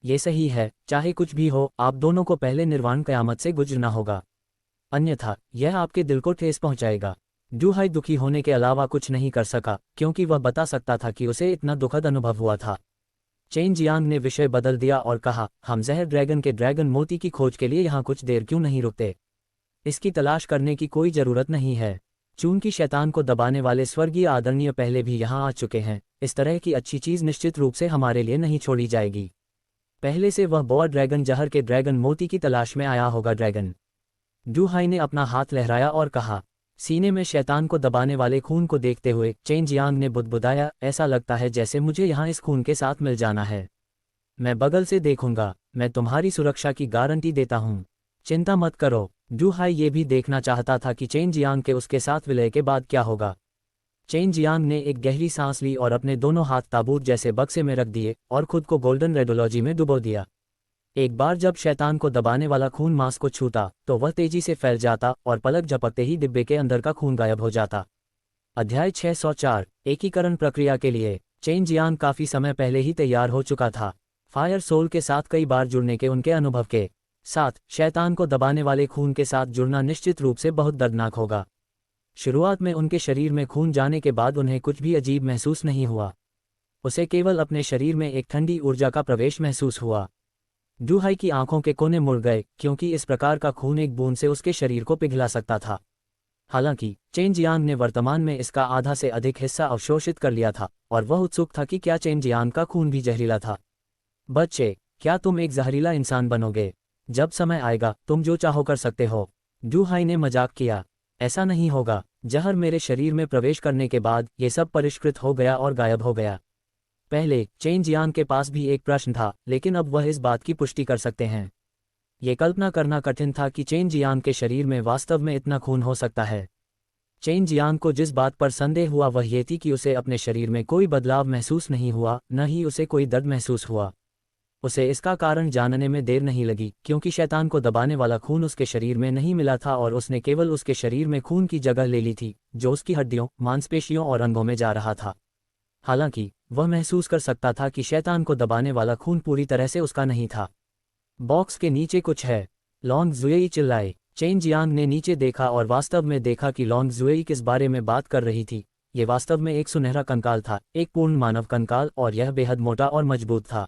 ये सही है, चाहे कुछ भी हो, आप दोनों को पहले निर्वाण क़यामत से गुजरना होगा, अन्यथा यह आपके दिल को ठेस पहुंचाएगा। डू हाई दुखी होने के अलावा कुछ नहीं कर सका, क्योंकि वह बता सकता था कि उसे इतना दुखद अनुभव हुआ था। चेन जियांग ने विषय बदल दिया और कहा, हम जहर ड्रैगन के ड्रैगन मोती की खोज के लिए यहाँ कुछ देर क्यों नहीं रुकते? इसकी तलाश करने की कोई ज़रूरत नहीं है। चूंकि शैतान को दबाने वाले स्वर्गीय आदरणीय पहले भी यहाँ आ चुके हैं, इस तरह की अच्छी चीज़ निश्चित रूप से हमारे लिए नहीं छोड़ी जाएगी। पहले से वह बोआ ड्रैगन जहर के ड्रैगन मोती की तलाश में आया होगा। ड्रैगन। डू हाई ने अपना हाथ लहराया और कहा। सीने में शैतान को दबाने वाले खून को देखते हुए चेन जियांग ने बुदबुदाया, ऐसा लगता है जैसे मुझे यहाँ इस खून के साथ मिल जाना है। मैं बगल से देखूंगा, मैं तुम्हारी सुरक्षा की गारंटी देता हूँ, चिंता मत करो। डू हाई ये भी देखना चाहता था कि चेन जियांग के उसके साथ विलय के बाद क्या होगा। चेन जियांग ने एक गहरी सांस ली और अपने दोनों हाथ ताबूत जैसे बक्से में रख दिए और खुद को गोल्डन रेडोलॉजी में डुबो दिया। एक बार जब शैतान को दबाने वाला खून मांस को छूता तो वह तेजी से फैल जाता और पलक झपकते ही डिब्बे के अंदर का खून गायब हो जाता। अध्याय 604 एकीकरण प्रक्रिया के लिए चेन जियांग काफी समय पहले ही तैयार हो चुका था। फायर सोल के साथ कई बार जुड़ने के उनके अनुभव के साथ शैतान को दबाने वाले खून के साथ जुड़ना निश्चित रूप से बहुत दर्दनाक होगा। शुरुआत में उनके शरीर में खून जाने के बाद उन्हें कुछ भी अजीब महसूस नहीं हुआ। उसे केवल अपने शरीर में एक ठंडी ऊर्जा का प्रवेश महसूस हुआ। डू हाई की आंखों के कोने मुड़ गए, क्योंकि इस प्रकार का खून एक बूंद से उसके शरीर को पिघला सकता था। हालांकि चेन जियांग ने वर्तमान में इसका आधा से अधिक हिस्सा अवशोषित कर लिया था और वह उत्सुक था कि क्या चेन जियांग का खून भी जहरीला था। बच्चे, क्या तुम एक जहरीला इंसान बनोगे? जब समय आएगा तुम जो चाहो कर सकते हो। डू हाई ने मजाक किया। ऐसा नहीं होगा। जहर मेरे शरीर में प्रवेश करने के बाद ये सब परिष्कृत हो गया और गायब हो गया। पहले चेन जियांग के पास भी एक प्रश्न था, लेकिन अब वह इस बात की पुष्टि कर सकते हैं। ये कल्पना करना कठिन था कि चेन जियांग के शरीर में वास्तव में इतना खून हो सकता है। चेन जियांग को जिस बात पर संदेह हुआ वह ये थी कि उसे अपने शरीर में कोई बदलाव महसूस नहीं हुआ, न ही उसे कोई दर्द महसूस हुआ। उसे इसका कारण जानने में देर नहीं लगी, क्योंकि शैतान को दबाने वाला खून उसके शरीर में नहीं मिला था और उसने केवल उसके शरीर में खून की जगह ले ली थी, जो उसकी हड्डियों, मांसपेशियों और अंगों में जा रहा था। हालांकि वह महसूस कर सकता था कि शैतान को दबाने वाला खून पूरी तरह से उसका नहीं था। बॉक्स के नीचे कुछ है, लॉन्ग जुएई चिल्लाए। चेन जियांग ने नीचे देखा और वास्तव में देखा कि लॉन्ग जुएई किस बारे में बात कर रही थी। ये वास्तव में एक सुनहरा कंकाल था, एक पूर्ण मानव कंकाल, और यह बेहद मोटा और मजबूत था।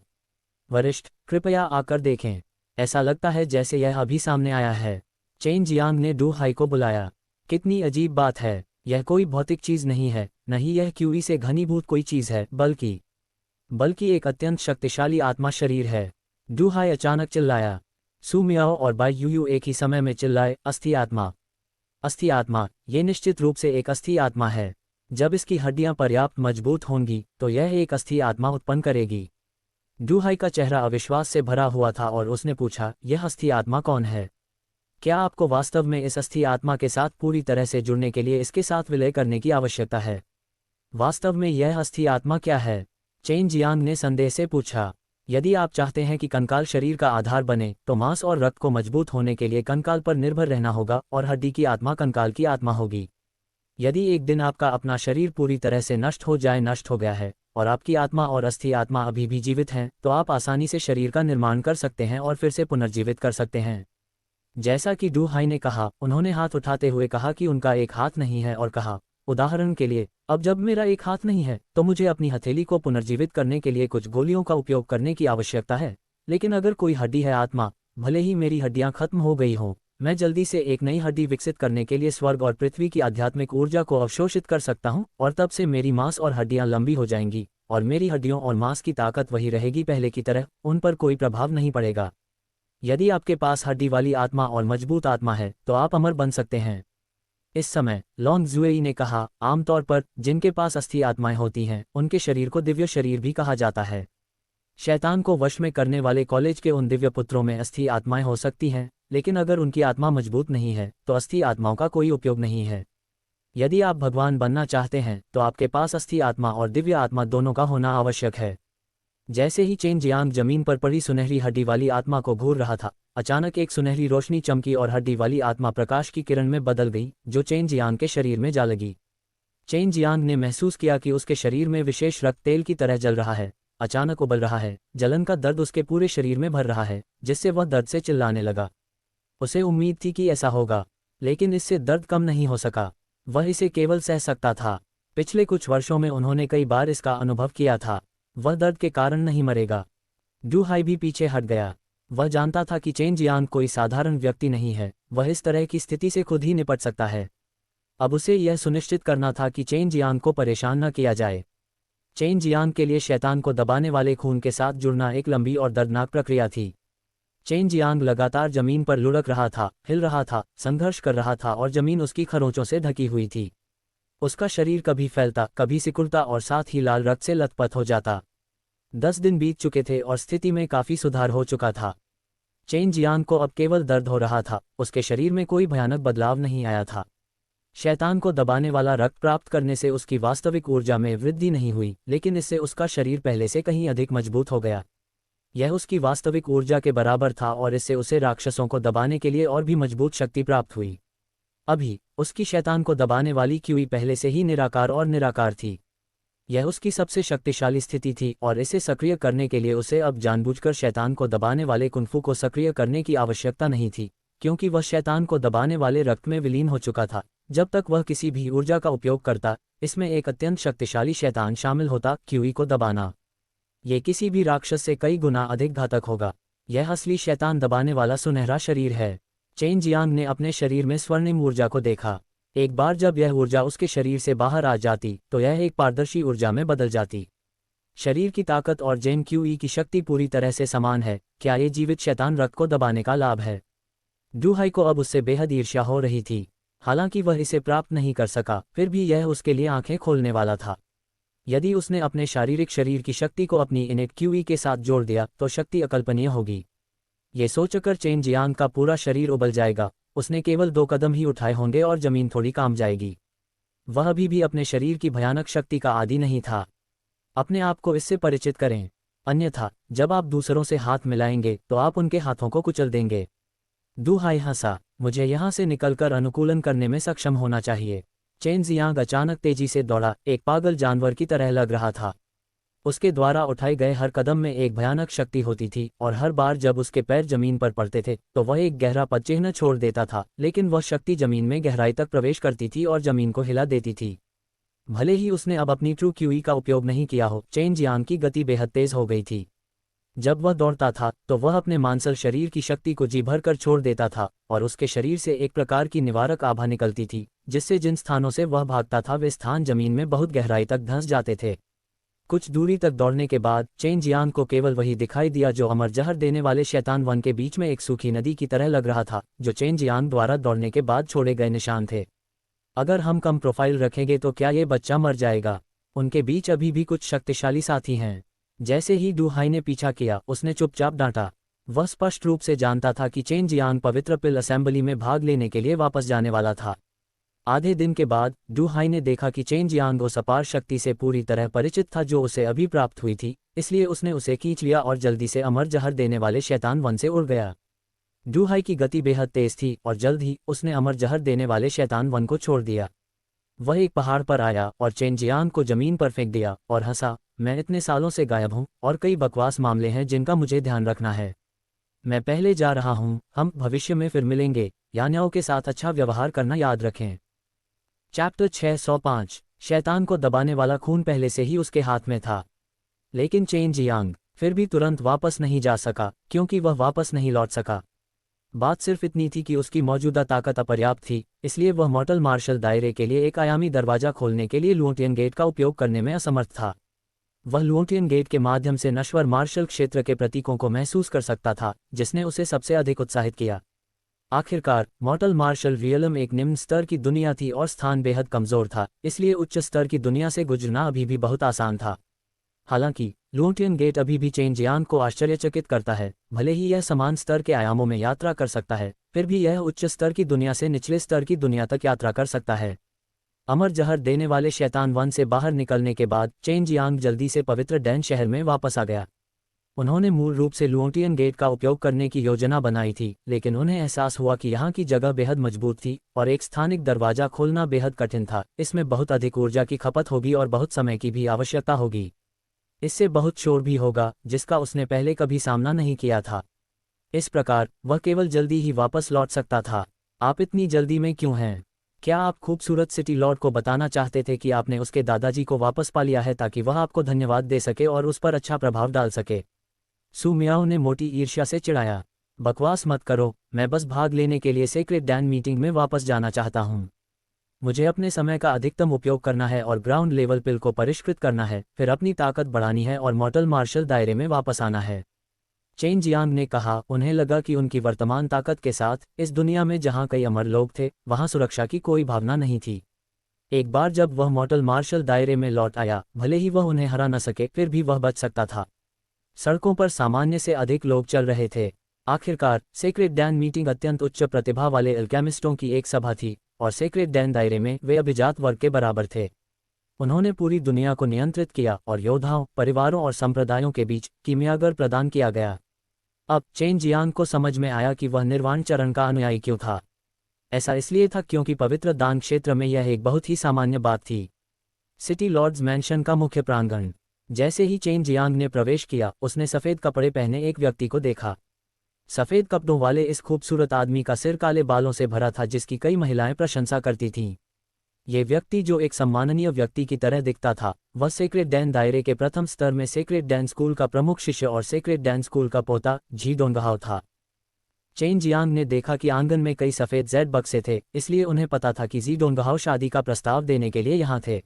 वरिष्ठ, कृपया आकर देखें। ऐसा लगता है जैसे यह अभी सामने आया है। चेन जियांग ने डू हाई को बुलाया। कितनी अजीब बात है, यह कोई भौतिक चीज़ नहीं है, नहीं यह क्यूई से घनीभूत कोई चीज़ है, बल्कि एक अत्यंत शक्तिशाली आत्मा शरीर है। डू हाई अचानक चिल्लाया। सू मियाओ और बाई यूयू एक ही समय में चिल्लाए, अस्थि आत्मा। अस्थि आत्मा, ये निश्चित रूप से एक अस्थि आत्मा है। जब इसकी हड्डियां पर्याप्त मजबूत होंगी तो यह एक अस्थि आत्मा उत्पन्न करेगी। डू हाई का चेहरा अविश्वास से भरा हुआ था और उसने पूछा, यह अस्थि आत्मा कौन है? क्या आपको वास्तव में इस अस्थि आत्मा के साथ पूरी तरह से जुड़ने के लिए इसके साथ विलय करने की आवश्यकता है? वास्तव में यह अस्थि आत्मा क्या है? चेन जियांग ने संदेह से पूछा। यदि आप चाहते हैं कि कंकाल शरीर का आधार बने तो मांस और रक्त को मजबूत होने के लिए कंकाल पर निर्भर रहना होगा और हड्डी की आत्मा कंकाल की आत्मा होगी। यदि एक दिन आपका अपना शरीर पूरी तरह से नष्ट हो गया है और आपकी आत्मा और अस्थि आत्मा अभी भी जीवित हैं, तो आप आसानी से शरीर का निर्माण कर सकते हैं और फिर से पुनर्जीवित कर सकते हैं। जैसा कि डू हाई ने कहा, उन्होंने हाथ उठाते हुए कहा कि उनका एक हाथ नहीं है और कहा, उदाहरण के लिए, अब जब मेरा एक हाथ नहीं है तो मुझे अपनी हथेली को पुनर्जीवित करने के लिए कुछ गोलियों का उपयोग करने की आवश्यकता है। लेकिन अगर कोई हड्डी है आत्मा, भले ही मेरी हड्डियां खत्म हो गई हों, मैं जल्दी से एक नई हड्डी विकसित करने के लिए स्वर्ग और पृथ्वी की आध्यात्मिक ऊर्जा को अवशोषित कर सकता हूं और तब से मेरी मांस और हड्डियां लंबी हो जाएंगी और मेरी हड्डियों और मांस की ताकत वही रहेगी पहले की तरह, उन पर कोई प्रभाव नहीं पड़ेगा। यदि आपके पास हड्डी वाली आत्मा और मजबूत आत्मा है तो आप अमर बन सकते हैं। इस समय लॉन्ग जुएई ने कहा, आमतौर पर जिनके पास अस्थि आत्माएं होती हैं उनके शरीर को दिव्य शरीर भी कहा जाता है। शैतान को वश में करने वाले कॉलेज के उन दिव्य पुत्रों में अस्थि आत्माएं हो सकती हैं, लेकिन अगर उनकी आत्मा मजबूत नहीं है तो अस्थि आत्माओं का कोई उपयोग नहीं है। यदि आप भगवान बनना चाहते हैं तो आपके पास अस्थि आत्मा और दिव्य आत्मा दोनों का होना आवश्यक है। जैसे ही चेन जियांग जमीन पर पड़ी सुनहरी हड्डी वाली आत्मा को घूर रहा था, अचानक एक सुनहरी रोशनी चमकी और हड्डी वाली आत्मा प्रकाश की किरण में बदल गई जो चेन जियांग के शरीर में जा लगी। चेन जियांग ने महसूस किया कि उसके शरीर में विशेष रक्त तेल की तरह जल रहा है, अचानक उबल रहा है। जलन का दर्द उसके पूरे शरीर में भर रहा है, जिससे वह दर्द से चिल्लाने लगा। उसे उम्मीद थी कि ऐसा होगा, लेकिन इससे दर्द कम नहीं हो सका। वह इसे केवल सह सकता था। पिछले कुछ वर्षों में उन्होंने कई बार इसका अनुभव किया था। वह दर्द के कारण नहीं मरेगा। डू हाई भी पीछे हट गया। वह जानता था कि चेन जियांग कोई साधारण व्यक्ति नहीं है, वह इस तरह की स्थिति से खुद ही निपट सकता है। अब उसे यह सुनिश्चित करना था कि चेन जियांग को परेशान न किया जाए। चेन जियांग के लिए शैतान को दबाने वाले खून के साथ जुड़ना एक लंबी और दर्दनाक प्रक्रिया थी। चेन जियांग लगातार जमीन पर लुढ़क रहा था, हिल रहा था, संघर्ष कर रहा था और जमीन उसकी खरोंचों से ढकी हुई थी। उसका शरीर कभी फैलता, कभी सिकुड़ता और साथ ही लाल रक्त से लथपथ हो जाता। 10 दिन बीत चुके थे और स्थिति में काफी सुधार हो चुका था। चेन जियांग को अब केवल दर्द हो रहा था, उसके शरीर में कोई भयानक बदलाव नहीं आया था। शैतान को दबाने वाला रक्त प्राप्त करने से उसकी वास्तविक ऊर्जा में वृद्धि नहीं हुई, लेकिन इससे उसका शरीर पहले से कहीं अधिक मजबूत हो गया। यह उसकी वास्तविक ऊर्जा के बराबर था और इससे उसे राक्षसों को दबाने के लिए और भी मजबूत शक्ति प्राप्त हुई। अभी उसकी शैतान को दबाने वाली क्यूई पहले से ही निराकार और निराकार थी। यह उसकी सबसे शक्तिशाली स्थिति थी और इसे सक्रिय करने के लिए उसे अब जानबूझकर शैतान को दबाने वाले कुंफू को सक्रिय करने की आवश्यकता नहीं थी, क्योंकि वह शैतान को दबाने वाले रक्त में विलीन हो चुका था। जब तक वह किसी भी ऊर्जा का उपयोग करता, इसमें एक अत्यंत शक्तिशाली शैतान शामिल होता। क्यूई को दबाना ये किसी भी राक्षस से कई गुना अधिक घातक होगा। यह असली शैतान दबाने वाला सुनहरा शरीर है। चेन जियांग ने अपने शरीर में स्वर्णिम ऊर्जा को देखा। एक बार जब यह ऊर्जा उसके शरीर से बाहर आ जाती तो यह एक पारदर्शी ऊर्जा में बदल जाती। शरीर की ताकत और जेन क्यूई की शक्ति पूरी तरह से समान है। क्या ये जीवित शैतान रक्त को दबाने का लाभ है? डू हाई को अब उससे बेहद ईर्ष्या हो रही थी। हालांकि वह इसे प्राप्त नहीं कर सका, फिर भी यह उसके लिए आंखें खोलने वाला था। यदि उसने अपने शारीरिक शरीर की शक्ति को अपनी इनेट क्यूई के साथ जोड़ दिया तो शक्ति अकल्पनीय होगी। ये सोचकर चेन जियांग का पूरा शरीर उबल जाएगा। उसने केवल 2 कदम ही उठाए होंगे और जमीन थोड़ी काम जाएगी। वह अभी भी अपने शरीर की भयानक शक्ति का आदी नहीं था। अपने आप को इससे परिचित करें, अन्यथा जब आप दूसरों से हाथ मिलाएंगे तो आप उनके हाथों को कुचल देंगे। डू हाई हंसा, मुझे यहाँ से निकलकर अनुकूलन करने में सक्षम होना चाहिए। चेन जियांग अचानक तेजी से दौड़ा, एक पागल जानवर की तरह लग रहा था। उसके द्वारा उठाए गए हर कदम में एक भयानक शक्ति होती थी और हर बार जब उसके पैर जमीन पर पड़ते थे तो वह एक गहरा पदचिह्न छोड़ देता था, लेकिन वह शक्ति जमीन में गहराई तक प्रवेश करती थी और जमीन को हिला देती थी। भले ही उसने अब अपनी ट्रू क्यूई का उपयोग नहीं किया हो, चेन जियांग की गति बेहद तेज हो गई थी। जब वह दौड़ता था तो वह अपने मांसल शरीर की शक्ति को जी भर कर छोड़ देता था और उसके शरीर से एक प्रकार की निवारक आभा निकलती थी, जिससे जिन स्थानों से वह भागता था वे स्थान जमीन में बहुत गहराई तक धंस जाते थे। कुछ दूरी तक दौड़ने के बाद चेन जियांग को केवल वही दिखाई दिया जो अमर जहर देने वाले शैतान वन के बीच में एक सूखी नदी की तरह लग रहा था, जो चेन जियांग द्वारा दौड़ने के बाद छोड़े गए निशान थे। अगर हम कम प्रोफाइल रखेंगे तो क्या ये बच्चा मर जाएगा? उनके बीच अभी भी कुछ शक्तिशाली साथी हैं। जैसे ही डू हाई ने पीछा किया, उसने चुपचाप डांटा। वह स्पष्ट रूप से जानता था कि चेन जियांग पवित्र पिल असेंबली में भाग लेने के लिए वापस जाने वाला था। आधे दिन के बाद डू हाई ने देखा कि चेन जियांग उस अपार शक्ति से पूरी तरह परिचित था जो उसे अभी प्राप्त हुई थी, इसलिए उसने उसे खींच लिया और जल्दी से अमर जहर देने वाले शैतान वन से उड़ गया। डू हाई की गति बेहद तेज थी और जल्द ही उसने अमर जहर देने वाले शैतान वन को छोड़ दिया। वह एक पहाड़ पर आया और चेन जियांग को जमीन पर फेंक दिया और हंसा, मैं इतने सालों से गायब हूँ और कई बकवास मामले हैं जिनका मुझे ध्यान रखना है। मैं पहले जा रहा हूँ, हम भविष्य में फिर मिलेंगे। यान्याओ के साथ अच्छा व्यवहार करना याद रखें। चैप्टर 605। शैतान को दबाने वाला खून पहले से ही उसके हाथ में था, लेकिन चेन जियांग फिर भी तुरंत वापस नहीं जा सका क्योंकि वह वापस नहीं लौट सका। बात सिर्फ इतनी थी कि उसकी मौजूदा ताकत अपर्याप्त थी, इसलिए वह मॉर्टल मार्शल दायरे के लिए एक आयामी दरवाजा खोलने के लिए लुओटियन गेट का उपयोग करने में असमर्थ था। वह लुओटियन गेट के माध्यम से नश्वर मार्शल क्षेत्र के प्रतीकों को महसूस कर सकता था, जिसने उसे सबसे अधिक उत्साहित किया। आखिरकार मॉर्टल मार्शल रियलम एक निम्न स्तर की दुनिया थी और स्थान बेहद कमजोर था, इसलिए उच्च स्तर की दुनिया से गुजरना अभी भी बहुत आसान था। हालांकि लुओटियन गेट अभी भी चेन जियांग को आश्चर्यचकित करता है। भले ही यह समान स्तर के आयामों में यात्रा कर सकता है, फिर भी यह उच्च स्तर की दुनिया से निचले स्तर की दुनिया तक यात्रा कर सकता है। अमर जहर देने वाले शैतान वन से बाहर निकलने के बाद चेन जियांग जल्दी से पवित्र डैन शहर में वापस आ गया। उन्होंने मूल रूप से लुओटियन गेट का उपयोग करने की योजना बनाई थी, लेकिन उन्हें एहसास हुआ कि यहाँ की जगह बेहद मजबूत थी और एक स्थानिक दरवाजा खोलना बेहद कठिन था। इसमें बहुत अधिक ऊर्जा की खपत होगी और बहुत समय की भी आवश्यकता होगी। इससे बहुत शोर भी होगा, जिसका उसने पहले कभी सामना नहीं किया था। इस प्रकार वह केवल जल्दी ही वापस लौट सकता था। आप इतनी जल्दी में क्यों हैं? क्या आप खूबसूरत सिटी लॉर्ड को बताना चाहते थे कि आपने उसके दादाजी को वापस पा लिया है ताकि वह आपको धन्यवाद दे सके और उस पर अच्छा प्रभाव डाल सके? सू मियाओ ने मोटी ईर्ष्या से चिढ़ाया। बकवास मत करो, मैं बस भाग लेने के लिए सेक्रेट डैन मीटिंग में वापस जाना चाहता हूँ। मुझे अपने समय का अधिकतम उपयोग करना है और ग्राउंड लेवल पिल को परिष्कृत करना है, फिर अपनी ताकत बढ़ानी है और मॉर्टल मार्शल दायरे में वापस आना है। चेन जियांग ने कहा। उन्हें लगा कि उनकी वर्तमान ताकत के साथ इस दुनिया में जहां कई अमर लोग थे, वहां सुरक्षा की कोई भावना नहीं थी। एक बार जब वह मॉर्टल मार्शल दायरे में लौट आया, भले ही वह उन्हें हरा न सके, फिर भी वह बच सकता था। सड़कों पर सामान्य से अधिक लोग चल रहे थे। आखिरकार सेक्रेट डैन मीटिंग अत्यंत उच्च प्रतिभा वाले अल्केमिस्टों की एक सभा थी और सेक्रेट डैन दायरे में वे अभिजात वर्ग के बराबर थे। उन्होंने पूरी दुनिया को नियंत्रित किया और योद्धाओं, परिवारों और संप्रदायों के बीच कीमियागर प्रदान किया गया। अब चेन जियांग को समझ में आया कि वह निर्वाण चरण का अनुयायी क्यों था। ऐसा इसलिए था क्योंकि पवित्र दान क्षेत्र में यह एक बहुत ही सामान्य बात थी। सिटी लॉर्ड्स मैंशन का मुख्य प्रांगण। जैसे ही चेन जियांग ने प्रवेश किया, उसने सफ़ेद कपड़े पहने एक व्यक्ति को देखा। सफ़ेद कपड़ों वाले इस खूबसूरत आदमी का सिर काले बालों से भरा था, जिसकी कई महिलाएं प्रशंसा करती थीं। ये व्यक्ति, जो एक सम्माननीय व्यक्ति की तरह दिखता था, वह सेक्रेट डैन दायरे के प्रथम स्तर में सेक्रेट डैन स्कूल का प्रमुख शिष्य और सेक्रेट डैन स्कूल का पोता जी डोंगहाओ था। चेन जियांग ने देखा कि आंगन में कई सफ़ेद जेड बक्से थे, इसलिए उन्हें पता था कि जी डोंगहाओ शादी का प्रस्ताव देने के लिए यहाँ थे।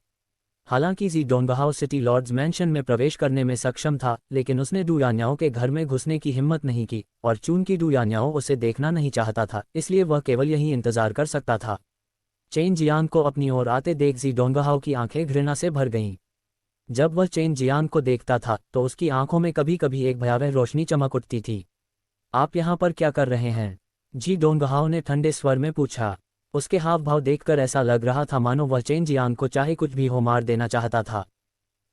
हालांकि जी डोंगहाओ सिटी लॉर्ड्स मैंशन में प्रवेश करने में सक्षम था, लेकिन उसने डू यान्याओ के घर में घुसने की हिम्मत नहीं की, और चूंकि डू यान्याओ उसे देखना नहीं चाहता था, इसलिए वह केवल यही इंतजार कर सकता था। चेन जियांग को अपनी ओर आते देख जी डोंगहाओ की आंखें घृणा से भर गईं। जब वह चेन जियांग को देखता था तो उसकी आंखों में कभी कभी एक भयावह रोशनी चमक उठती थी। आप यहाँ पर क्या कर रहे हैं? जी डोंगहाओ ने ठंडे स्वर में पूछा। उसके हाव भाव देखकर ऐसा लग रहा था मानो वह चेन जियांग को चाहे कुछ भी हो मार देना चाहता था।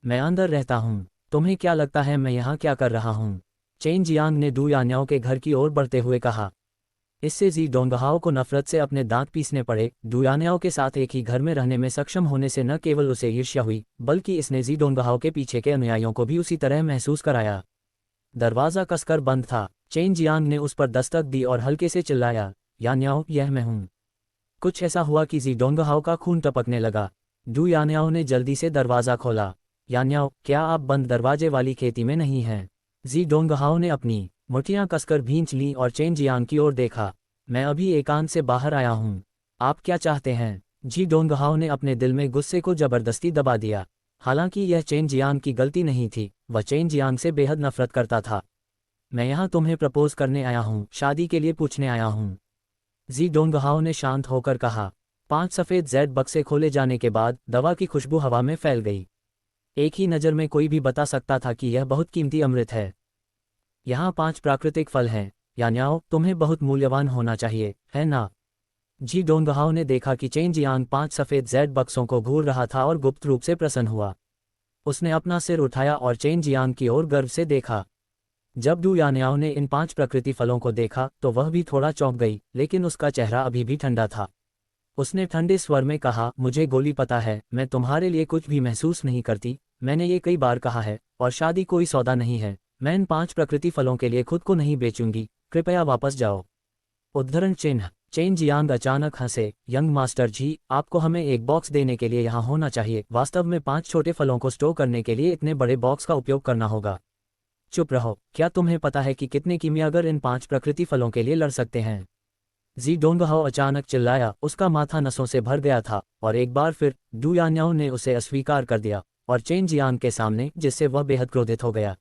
मैं अंदर रहता हूँ, तुम्हें क्या लगता है मैं यहाँ क्या कर रहा हूँ? चेन जियांग ने डू यान्याओ के घर की ओर बढ़ते हुए कहा। इससे जी डोंगहाओ को नफरत से अपने दांत पीसने पड़े। डू यान्याओ के साथ एक ही घर में रहने में सक्षम होने से न केवल उसे ईर्ष्या हुई, बल्कि इसने जी डोंगहाओ के पीछे के अनुयायियों को भी उसी तरह महसूस कराया। दरवाज़ा कसकर बंद था। चेन जियांग ने उस पर दस्तक दी और हल्के से चिल्लाया, यान्याओ, यह मैं हूँ। कुछ ऐसा हुआ कि जी डोंगहाओ का खून टपकने लगा। डू यान्याओ ने जल्दी से दरवाज़ा खोला। यान्याओ, क्या आप बंद दरवाजे वाली खेती में नहीं हैं? जी डोंगहाओ ने अपनी मुठ्ठियां कसकर भींच लीं और चेन जियांग की ओर देखा। मैं अभी एकांत से बाहर आया हूँ। आप क्या चाहते हैं? जी डोंगहाओ ने अपने दिल में गुस्से को जबरदस्ती दबा दिया। हालांकि यह चेन जियांग की गलती नहीं थी, वह चेन जियांग से बेहद नफरत करता था। मैं यहाँ तुम्हें प्रपोज करने आया हूँ, शादी के लिए पूछने आया हूँ, जी डोंगहाओ ने शांत होकर कहा। 5 सफ़ेद जेड बक्से खोले जाने के बाद दवा की खुशबू हवा में फैल गई। एक ही नज़र में कोई भी बता सकता था कि यह बहुत कीमती अमृत है। यहाँ 5 प्राकृतिक फल हैं, यान्याओ, तुम्हें बहुत मूल्यवान होना चाहिए, है ना? जी डोंगहाओ ने देखा कि चेन जियांग 5 सफ़ेद जेड बक्सों को घूर रहा था और गुप्त रूप से प्रसन्न हुआ। उसने अपना सिर उठाया और चेन जियांग की ओर गर्व से देखा। जब डू यान्याओ ने इन 5 प्रकृति फलों को देखा तो वह भी थोड़ा चौंक गई, लेकिन उसका चेहरा अभी भी ठंडा था। उसने ठंडे स्वर में कहा, मुझे गोली पता है, मैं तुम्हारे लिए कुछ भी महसूस नहीं करती, मैंने ये कई बार कहा है, और शादी कोई सौदा नहीं है, मैं इन 5 प्रकृति फलों के लिए खुद को नहीं बेचूंगी, कृपया वापस जाओ। उद्धरण चिन्ह। चेन जियांग अचानक हंसे, यंग मास्टर जी, आपको हमें एक बॉक्स देने के लिए यहाँ होना चाहिए, वास्तव में 5 छोटे फलों को स्टोर करने के लिए इतने बड़े बॉक्स का उपयोग करना होगा। चुप रहो, क्या तुम्हें पता है कि कितने कीमियागर इन 5 प्रकृति फलों के लिए लड़ सकते हैं? जी डोंगहाओ अचानक चिल्लाया, उसका माथा नसों से भर गया था, और एक बार फिर डू यान्याओ ने उसे अस्वीकार कर दिया, और चेन जियांग के सामने, जिससे वह बेहद क्रोधित हो गया।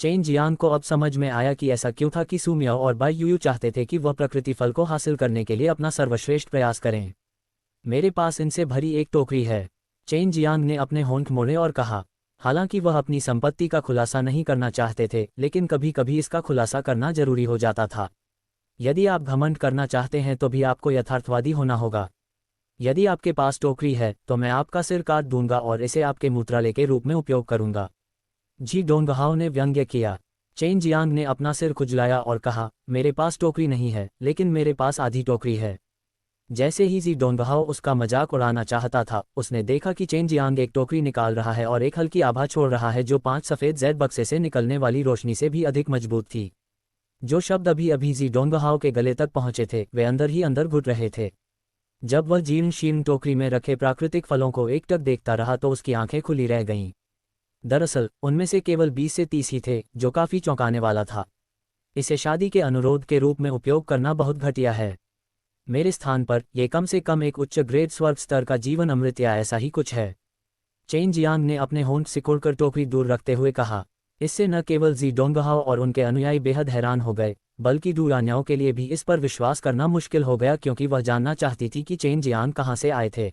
चेन जियांग को अब समझ में आया कि ऐसा क्यों था कि सुमियाओ और बाई यूयू चाहते थे कि वह प्रकृति फल को हासिल करने के लिए अपना सर्वश्रेष्ठ प्रयास करें। मेरे पास इनसे भरी एक टोकरी है। चेन जियांग ने अपने होंठ मोड़े और कहा। हालांकि वह अपनी संपत्ति का खुलासा नहीं करना चाहते थे, लेकिन कभी कभी इसका खुलासा करना जरूरी हो जाता था। यदि आप घमंड करना चाहते हैं तो भी आपको यथार्थवादी होना होगा। यदि आपके पास टोकरी है तो मैं आपका सिर काट दूंगा और इसे आपके मूत्रालय के रूप में उपयोग करूंगा। जी डोंगहाओ ने व्यंग्य किया। चेन जियांग ने अपना सिर खुजलाया और कहा, मेरे पास टोकरी नहीं है, लेकिन मेरे पास आधी टोकरी है। जैसे ही जी डोंगहाओ उसका मजाक उड़ाना चाहता था, उसने देखा कि चेन जियांग एक टोकरी निकाल रहा है और एक हल्की आभा छोड़ रहा है जो 5 सफ़ेद जेड बक्से से निकलने वाली रोशनी से भी अधिक मजबूत थी। जो शब्द अभी अभी जी डोंगहाओ के गले तक पहुंचे थे वे अंदर ही अंदर घुट रहे थे। जब वह जीर्ण शीर्ण टोकरी में रखे प्राकृतिक फलों को एकटक देखता रहा तो उसकी आंखें खुली रह गईं। दरअसल उनमें से केवल 20 से 30 ही थे, जो काफ़ी चौंकाने वाला था। इसे शादी के अनुरोध के रूप में उपयोग करना बहुत घटिया है। मेरे स्थान पर यह कम से कम एक उच्च ग्रेड स्वर्ग स्तर का जीवन अमृत या ऐसा ही कुछ है। चेन जियांग ने अपने होंठ सिकुड़कर टोकरी दूर रखते हुए कहा। इससे न केवल जी डोंगहाओ और उनके अनुयायी बेहद हैरान हो गए, बल्कि डू यान्याओ के लिए भी इस पर विश्वास करना मुश्किल हो गया, क्योंकि वह जानना चाहती थी कि चेन जियांग कहाँ से आए थे।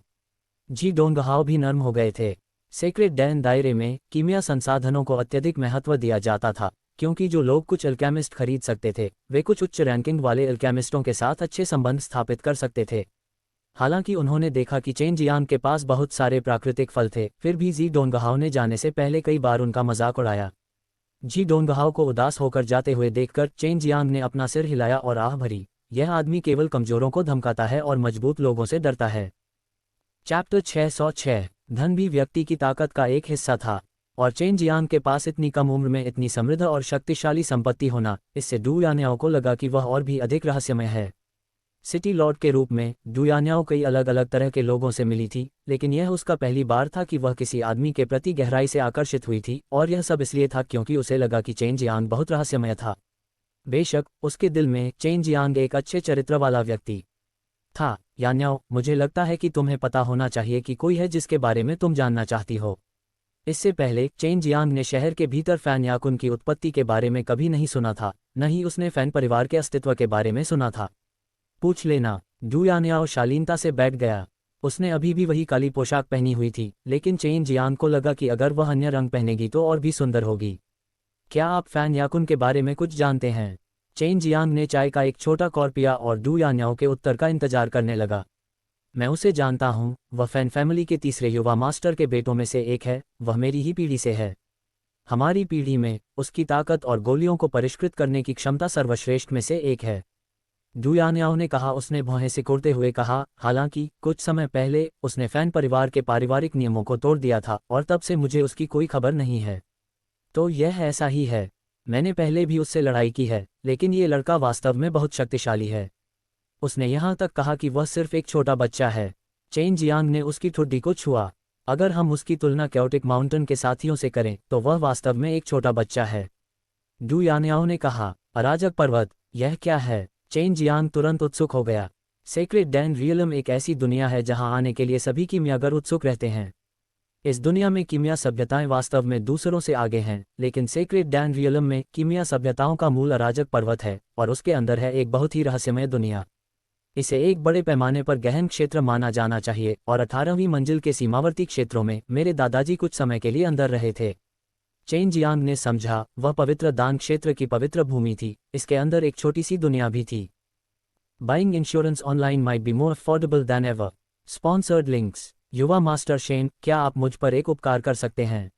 जी डोंगहाओ भी नर्म हो गए थे। सेक्रेट डैन दायरे में कीमिया संसाधनों को अत्यधिक महत्व दिया जाता था, क्योंकि जो लोग कुछ अल्केमिस्ट खरीद सकते थे वे कुछ उच्च रैंकिंग वाले अल्केमिस्टों के साथ अच्छे संबंध स्थापित कर सकते थे। हालांकि उन्होंने देखा कि चेन जियांग के पास बहुत सारे प्राकृतिक फल थे, फिर भी जी डोंगहाओ ने जाने से पहले कई बार उनका मजाक उड़ाया। जी डोंगहाओ को उदास होकर जाते हुए देखकर चेन जियांग ने अपना सिर हिलाया और आह भरी, यह आदमी केवल कमजोरों को धमकाता है और मजबूत लोगों से डरता है। चैप्टर 606। धन भी व्यक्ति की ताकत का एक हिस्सा था, और चेन जियांग के पास इतनी कम उम्र में इतनी समृद्ध और शक्तिशाली संपत्ति होना, इससे डू यान्याओ को लगा कि वह और भी अधिक रहस्यमय है। सिटी लॉर्ड के रूप में डू यान्याओ कई अलग अलग तरह के लोगों से मिली थी, लेकिन यह उसका पहली बार था कि वह किसी आदमी के प्रति गहराई से आकर्षित हुई थी, और यह सब इसलिए था क्योंकि उसे लगा कि चेन जियांग बहुत रहस्यमय था। बेशक उसके दिल में चेन जियांग एक अच्छे चरित्र वाला व्यक्ति था। यान्याओ, मुझे लगता है कि तुम्हें पता होना चाहिए कि कोई है जिसके बारे में तुम जानना चाहती हो। इससे पहले चेन जियांग ने शहर के भीतर फैन याकुन की उत्पत्ति के बारे में कभी नहीं सुना था, न ही उसने फैन परिवार के अस्तित्व के बारे में सुना था। पूछ लेना। डू यान्याओ शालीनता से बैठ गया। उसने अभी भी वही काली पोशाक पहनी हुई थी, लेकिन चेन जियांग को लगा कि अगर वह अन्य रंग पहनेगी तो और भी सुंदर होगी। क्या आप फैन याकुन के बारे में कुछ जानते हैं? चेन जियांग ने चाय का एक छोटा कॉर्प पिया और डू यान्याओ के उत्तर का इंतजार करने लगा। मैं उसे जानता हूँ, वह फैन फैमिली के तीसरे युवा मास्टर के बेटों में से एक है, वह मेरी ही पीढ़ी से है। हमारी पीढ़ी में उसकी ताकत और गोलियों को परिष्कृत करने की क्षमता सर्वश्रेष्ठ में से एक है। डू यान्याओ ने कहा। उसने भौहें सिकुड़ते हुए कहा, हालांकि कुछ समय पहले उसने फैन परिवार के पारिवारिक नियमों को तोड़ दिया था और तब से मुझे उसकी कोई खबर नहीं है। तो यह ऐसा ही है। मैंने पहले भी उससे लड़ाई की है, लेकिन ये लड़का वास्तव में बहुत शक्तिशाली है। उसने यहाँ तक कहा कि वह सिर्फ एक छोटा बच्चा है। चेन जियांग ने उसकी ठुड्डी को छुआ। अगर हम उसकी तुलना क्योटिक माउंटेन के साथियों से करें तो वह वास्तव में एक छोटा बच्चा है। डू यान्याओ ने कहा। अराजक पर्वत, यह क्या है? चेन जियांग तुरंत उत्सुक हो गया। सेक्रेट डैन रियलम एक ऐसी दुनिया है जहां आने के लिए सभी कीमियागर उत्सुक रहते हैं। इस दुनिया में कीमिया सभ्यताएं वास्तव में दूसरों से आगे हैं, लेकिन सेक्रेड डैन रियलम में कीमिया सभ्यताओं का मूल अराजक पर्वत है और उसके अंदर है एक बहुत ही रहस्यमय दुनिया। इसे एक बड़े पैमाने पर गहन क्षेत्र माना जाना चाहिए और 18वीं मंजिल के सीमावर्ती क्षेत्रों में मेरे दादाजी कुछ समय के लिए अंदर रहे थे। चेन जियांग ने समझा, वह पवित्र दान क्षेत्र की पवित्र भूमि थी, इसके अंदर एक छोटी सी दुनिया भी थी। Buying insurance online might be more affordable than ever. Sponsored links. युवा मास्टर शेन, क्या आप मुझ पर एक उपकार कर सकते हैं?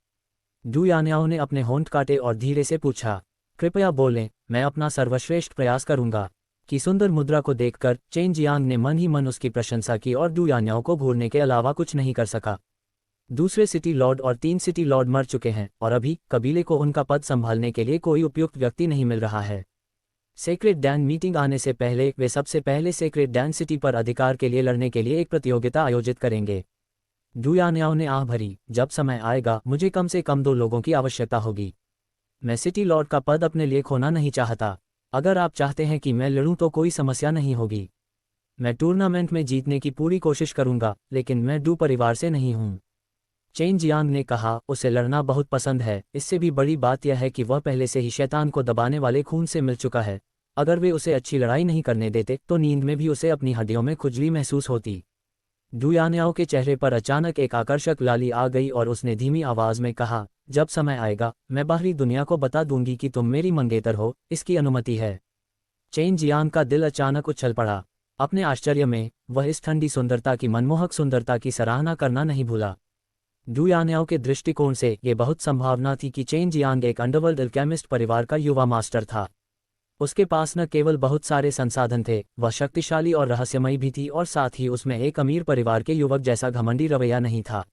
डू यान्याओ ने अपने होंठ काटे और धीरे से पूछा। कृपया बोलें, मैं अपना सर्वश्रेष्ठ प्रयास करूंगा। की सुंदर मुद्रा को देखकर चेन जियांग ने मन ही मन उसकी प्रशंसा की और डू यान्याओ को घूरने के अलावा कुछ नहीं कर सका। दूसरे सिटी लॉर्ड और 3 सिटी लॉर्ड मर चुके हैं और अभी कबीले को उनका पद संभालने के लिए कोई उपयुक्त व्यक्ति नहीं मिल रहा है। सेक्रेड डैन मीटिंग आने से पहले वे सबसे पहले सेक्रेड डैन सिटी पर अधिकार के लिए लड़ने के लिए एक प्रतियोगिता आयोजित करेंगे। डू यान्याओ ने आह भरी, जब समय आएगा मुझे कम से कम 2 लोगों की आवश्यकता होगी। मैं सिटी लॉर्ड का पद अपने लिए खोना नहीं चाहता। अगर आप चाहते हैं कि मैं लड़ूं तो कोई समस्या नहीं होगी। मैं टूर्नामेंट में जीतने की पूरी कोशिश करूंगा, लेकिन मैं डू परिवार से नहीं हूं। चेन जियांग ने कहा, उसे लड़ना बहुत पसंद है। इससे भी बड़ी बात यह है कि वह पहले से ही शैतान को दबाने वाले खून से मिल चुका है। अगर वे उसे अच्छी लड़ाई नहीं करने देते तो नींद में भी उसे अपनी हड्डियों में खुजली महसूस होती। डू यान्याओ के चेहरे पर अचानक एक आकर्षक लाली आ गई और उसने धीमी आवाज में कहा, जब समय आएगा मैं बाहरी दुनिया को बता दूंगी कि तुम मेरी मंगेतर हो, इसकी अनुमति है। चेन जियांग का दिल अचानक उछल पड़ा। अपने आश्चर्य में वह इस ठंडी सुंदरता की मनमोहक सुंदरता की सराहना करना नहीं भूला। डू यान्याओ के दृष्टिकोण से ये बहुत संभावना थी कि चेन जियांग एक अंडरवर्ल्ड अल्केमिस्ट परिवार का युवा मास्टर था। उसके पास न केवल बहुत सारे संसाधन थे, वह शक्तिशाली और रहस्यमयी भी थी और साथ ही उसमें एक अमीर परिवार के युवक जैसा घमंडी रवैया नहीं था।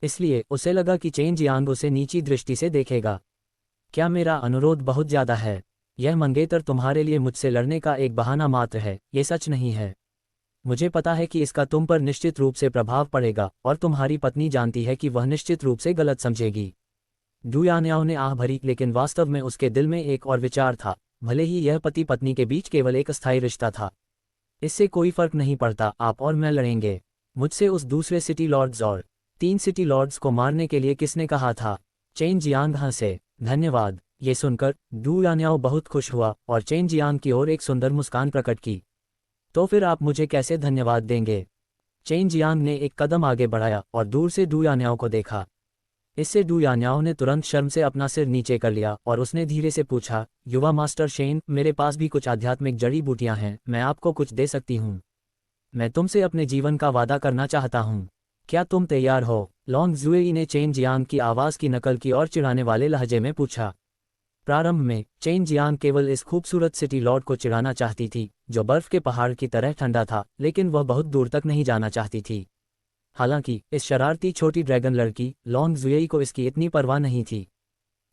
इसलिए उसे लगा कि चेन जियांग उसे नीची दृष्टि से देखेगा। क्या मेरा अनुरोध बहुत ज्यादा है? यह मंगेतर तुम्हारे लिए मुझसे लड़ने का एक बहाना मात्र है, ये सच नहीं है। मुझे पता है कि इसका तुम पर निश्चित रूप से प्रभाव पड़ेगा और तुम्हारी पत्नी जानती है कि वह निश्चित रूप से गलत समझेगी। डू यान्याओ ने आह भरी, लेकिन वास्तव में उसके दिल में एक और विचार था। भले ही यह पति पत्नी के बीच केवल एक अस्थायी रिश्ता था, इससे कोई फर्क नहीं पड़ता, आप और मैं लड़ेंगे। मुझसे उस दूसरे सिटी लॉर्ड्स और 3 सिटी लॉर्ड्स को मारने के लिए किसने कहा था? चेन जियांग हंसे। धन्यवाद। ये सुनकर डू यान्याओ बहुत खुश हुआ और चेन जियांग की ओर एक सुंदर मुस्कान प्रकट की। तो फिर आप मुझे कैसे धन्यवाद देंगे? चेन जियांग ने एक कदम आगे बढ़ाया और दूर से डू यान्याओ को देखा। इससे डू यान्याओ ने तुरंत शर्म से अपना सिर नीचे कर लिया और उसने धीरे से पूछा, युवा मास्टर शेन, मेरे पास भी कुछ आध्यात्मिक जड़ी बूटियां हैं, मैं आपको कुछ दे सकती हूँ। मैं तुमसे अपने जीवन का वादा करना चाहता हूँ। क्या तुम तैयार हो? लॉन्ग जुएई ने चेन जियांग की आवाज़ की नकल की और चिढ़ाने वाले लहजे में पूछा। प्रारंभ में चेन जियांग केवल इस खूबसूरत सिटी लॉर्ड को चिढ़ाना चाहती थी, जो बर्फ के पहाड़ की तरह ठंडा था, लेकिन वह बहुत दूर तक नहीं जाना चाहती थी। हालांकि इस शरारती छोटी ड्रैगन लड़की लॉन्ग जुएई को इसकी इतनी परवाह नहीं थी।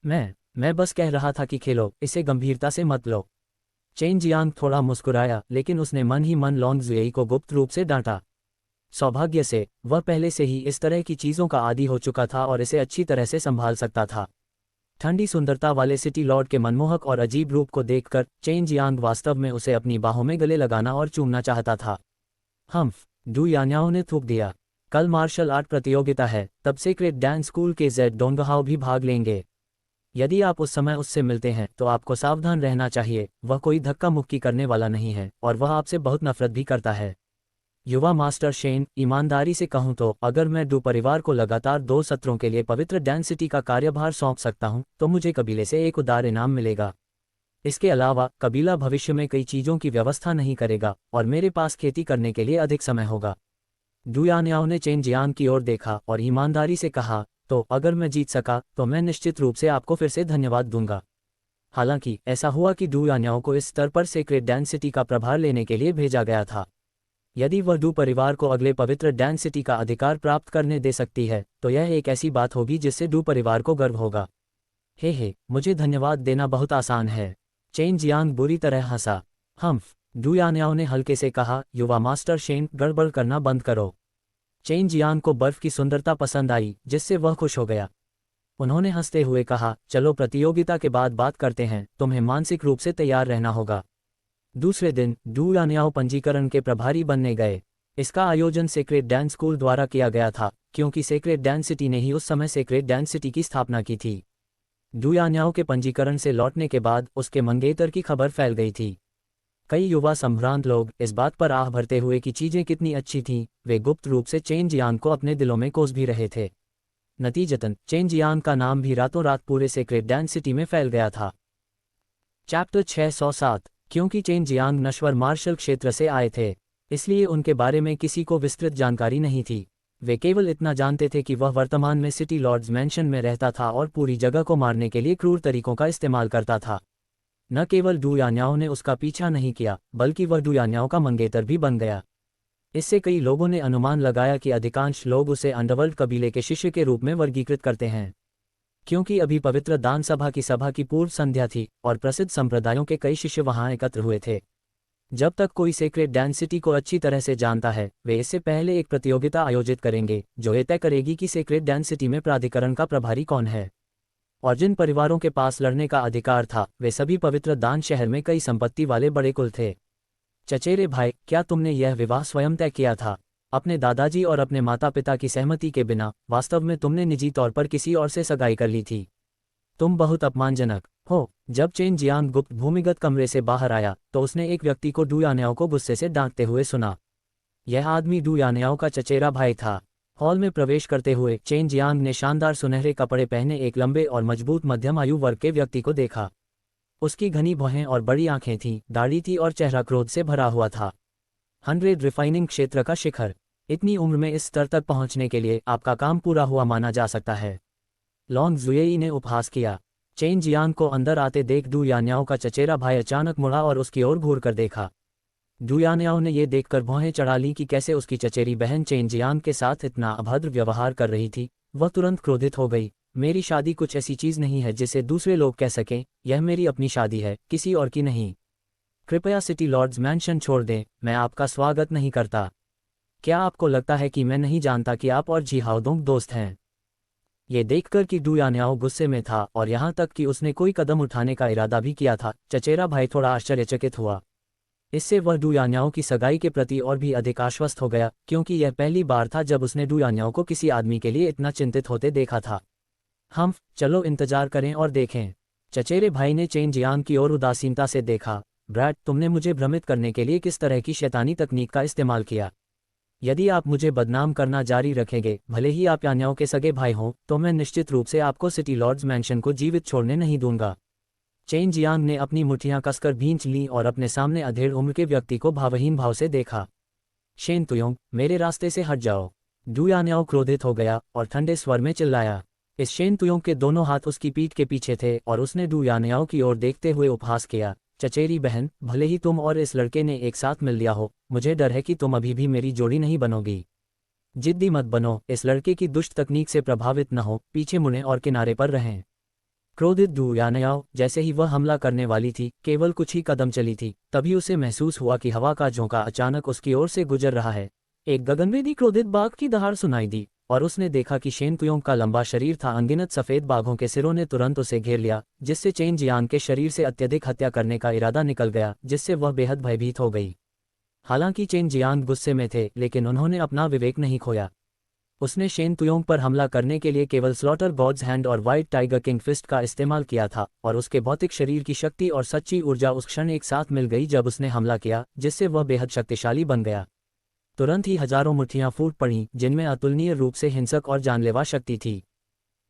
मैं बस कह रहा था कि खेलो, इसे गंभीरता से मत लो। चेन जियांग थोड़ा मुस्कुराया, लेकिन उसने मन ही मन लॉन्ग जुएई को गुप्त रूप से डांटा। सौभाग्य से वह पहले से ही इस तरह की चीज़ों का आदी हो चुका था और इसे अच्छी तरह से संभाल सकता था। ठंडी सुंदरता वाले सिटी लॉर्ड के मनमोहक और अजीब रूप को देखकर चेन जियांग वास्तव में उसे अपनी बाहों में गले लगाना और चूमना चाहता था। हम्फ, डू यान्याओ ने थूक दिया। कल मार्शल आर्ट प्रतियोगिता है, तब सेक्रेड डैन स्कूल के जेड डोंगहाओ भी भाग लेंगे। यदि आप उस समय उससे मिलते हैं तो आपको सावधान रहना चाहिए, वह कोई धक्का मुक्की करने वाला नहीं है और वह आपसे बहुत नफरत भी करता है। युवा मास्टर शेन, ईमानदारी से कहूं तो अगर मैं डू परिवार को लगातार 2 सत्रों के लिए पवित्र डैन सिटी का कार्यभार सौंप सकता हूं तो मुझे कबीले से एक उदार इनाम मिलेगा। इसके अलावा कबीला भविष्य में कई चीज़ों की व्यवस्था नहीं करेगा और मेरे पास खेती करने के लिए अधिक समय होगा। डू यान्याओ ने चेन जियांग की ओर देखा और ईमानदारी से कहा, तो अगर मैं जीत सका तो मैं निश्चित रूप से आपको फिर से धन्यवाद दूंगा। हालांकि ऐसा हुआ कि डू यान्याओ को इस स्तर पर सेक्रेड डैन सिटी का प्रभार लेने के लिए भेजा गया था। यदि वह डू परिवार को अगले पवित्र डैन सिटी का अधिकार प्राप्त करने दे सकती है तो यह एक ऐसी बात होगी जिससे डू परिवार को गर्व होगा। हे, मुझे धन्यवाद देना बहुत आसान है। चेन जियांग बुरी तरह हंसा। हम्फ, डू यान्याओ ने हल्के से कहा, युवा मास्टर शेन, गड़बड़ करना बंद करो। चेन जियांग को बर्फ की सुंदरता पसंद आई, जिससे वह खुश हो गया। उन्होंने हंसते हुए कहा, चलो प्रतियोगिता के बाद बात करते हैं, तुम्हें मानसिक रूप से तैयार रहना होगा। दूसरे दिन डू यान्याओ पंजीकरण के प्रभारी बनने गए। इसका आयोजन सेक्रेड डैन स्कूल द्वारा किया गया था, क्योंकि सेक्रेड डैन सिटी ने ही उस समय सेक्रेड डैन सिटी की स्थापना की थी। डू यान्याओ के पंजीकरण से लौटने के बाद उसके मंगेतर की खबर फैल गई थी। कई युवा संभ्रांत लोग इस बात पर आह भरते हुए कि चीजें कितनी अच्छी थीं, वे गुप्त रूप से चेन जियांग को अपने दिलों में कोस भी रहे थे। नतीजतन चेन जियांग का नाम भी रातों रात पूरे सेक्रेड डैन सिटी में फैल गया था। चैप्टर 607। क्योंकि चेन जियांग नश्वर मार्शल क्षेत्र से आए थे, इसलिए उनके बारे में किसी को विस्तृत जानकारी नहीं थी। वे केवल इतना जानते थे कि वह वर्तमान में सिटी लॉर्ड्स मैंशन में रहता था और पूरी जगह को मारने के लिए क्रूर तरीकों का इस्तेमाल करता था। न केवल डू यान्याओ ने उसका पीछा नहीं किया, बल्कि वह डू यान्याओ का मंगेतर भी बन गया। इससे कई लोगों ने अनुमान लगाया कि अधिकांश लोग उसे अंडरवर्ल्ड कबीले के शिष्य के रूप में वर्गीकृत करते हैं। क्योंकि अभी पवित्र दान सभा की पूर्व संध्या थी और प्रसिद्ध संप्रदायों के कई शिष्य वहां एकत्र हुए थे। जब तक कोई सेक्रेड डैन सिटी को अच्छी तरह से जानता है, वे इससे पहले एक प्रतियोगिता आयोजित करेंगे जो ये तय करेगी कि सेक्रेड डैन सिटी में प्राधिकरण का प्रभारी कौन है। और जिन परिवारों के पास लड़ने का अधिकार था, वे सभी पवित्र दान शहर में कई संपत्ति वाले बड़े कुल थे। चचेरे भाई, क्या तुमने यह विवाह स्वयं तय किया था, अपने दादाजी और अपने माता पिता की सहमति के बिना? वास्तव में तुमने निजी तौर पर किसी और से सगाई कर ली थी। तुम बहुत अपमानजनक हो। जब चेन जियांग गुप्त भूमिगत कमरे से बाहर आया तो उसने एक व्यक्ति को डू यान्याओ को गुस्से से डांटते हुए सुना। यह आदमी डू यान्याओ का चचेरा भाई था। हॉल में प्रवेश करते हुए चेन जियांग ने शानदार सुनहरे कपड़े पहने एक लंबे और मजबूत मध्यम आयु वर्ग के व्यक्ति को देखा। उसकी घनी भौहें और बड़ी आंखें थीं, दाढ़ी थी और चेहरा क्रोध से भरा हुआ था। 100 रिफाइनिंग क्षेत्र का शिखर। इतनी उम्र में इस स्तर तक पहुंचने के लिए आपका काम पूरा हुआ माना जा सकता है। लॉन्ग जुएई ने उपहास किया। चेन जियांग को अंदर आते देख डू यान्याओ का चचेरा भाई अचानक मुड़ा और उसकी ओर घूर कर देखा। डू यान्याओ ने यह देखकर भौहें चढ़ा ली कि कैसे उसकी चचेरी बहन चेन जियांग के साथ इतना अभद्र व्यवहार कर रही थी। वह तुरंत क्रोधित हो गई। मेरी शादी कुछ ऐसी चीज नहीं है जिसे दूसरे लोग कह सकें, यह मेरी अपनी शादी है, किसी और की नहीं। कृपया सिटी लॉर्ड्स मैंशन छोड़ दें, मैं आपका स्वागत नहीं करता। क्या आपको लगता है कि मैं नहीं जानता कि आप और जी हाओदोंग दोस्त हैं? ये देखकर कि डू यान्याओ गुस्से में था और यहाँ तक कि उसने कोई कदम उठाने का इरादा भी किया था, चचेरा भाई थोड़ा आश्चर्यचकित हुआ। इससे वह डू यान्याओ की सगाई के प्रति और भी अधिक आश्वस्त हो गया, क्योंकि यह पहली बार था जब उसने डू यान्याओ को किसी आदमी के लिए इतना चिंतित होते देखा था। चलो इंतजार करें और देखें। चचेरे भाई ने चेन जियांग की ओर उदासीनता से देखा। ब्रैड, तुमने मुझे भ्रमित करने के लिए किस तरह की शैतानी तकनीक का इस्तेमाल किया? यदि आप मुझे बदनाम करना जारी रखेंगे, भले ही आप यान्याओ के सगे भाई हों, तो मैं निश्चित रूप से आपको सिटी लॉर्ड्स मैंशन को जीवित छोड़ने नहीं दूंगा। चेन जियांग ने अपनी मुठ्ठियां कसकर भींच लीं और अपने सामने अधेड़ उम्र के व्यक्ति को भावहीन भाव से देखा। शेन तुयोंग, मेरे रास्ते से हट जाओ। डू यान्याओ क्रोधित हो गया और ठंडे स्वर में चिल्लाया। इस शेन तुयोंग के दोनों हाथ उसकी पीठ के पीछे थे और उसने डू यान्याओ की ओर देखते हुए उपहास किया। चचेरी बहन, भले ही तुम और इस लड़के ने एक साथ मिल लिया हो, मुझे डर है कि तुम अभी भी मेरी जोड़ी नहीं बनोगी। जिद्दी मत बनो, इस लड़के की दुष्ट तकनीक से प्रभावित न हो, पीछे मुड़ें और किनारे पर रहें। क्रोधित डू यान्याओ जैसे ही वह हमला करने वाली थी, केवल कुछ ही कदम चली थी, तभी उसे महसूस हुआ कि हवा का झोंका अचानक उसकी ओर से गुजर रहा है। एक गगनभेदी क्रोधित बाघ की दहाड़ सुनाई दी और उसने देखा कि शेन तुयोंग का लंबा शरीर था। अनगिनत सफेद बाघों के सिरों ने तुरंत उसे घेर लिया, जिससे चेन जियांग के शरीर से अत्यधिक हत्या करने का इरादा निकल गया, जिससे वह बेहद भयभीत हो गई। हालांकि चेन जियांग गुस्से में थे, लेकिन उन्होंने अपना विवेक नहीं खोया। उसने शेन तुयोंग पर हमला करने के लिए केवल स्लॉटर गॉड्स हैंड और व्हाइट टाइगर किंग फिस्ट का इस्तेमाल किया था, और उसके भौतिक शरीर की शक्ति और सच्ची ऊर्जा उस क्षण एक साथ मिल गई जब उसने हमला किया, जिससे वह बेहद शक्तिशाली बन गया। तुरंत ही हजारों मुट्ठियां फूट पड़ीं, जिनमें अतुलनीय रूप से हिंसक और जानलेवा शक्ति थी।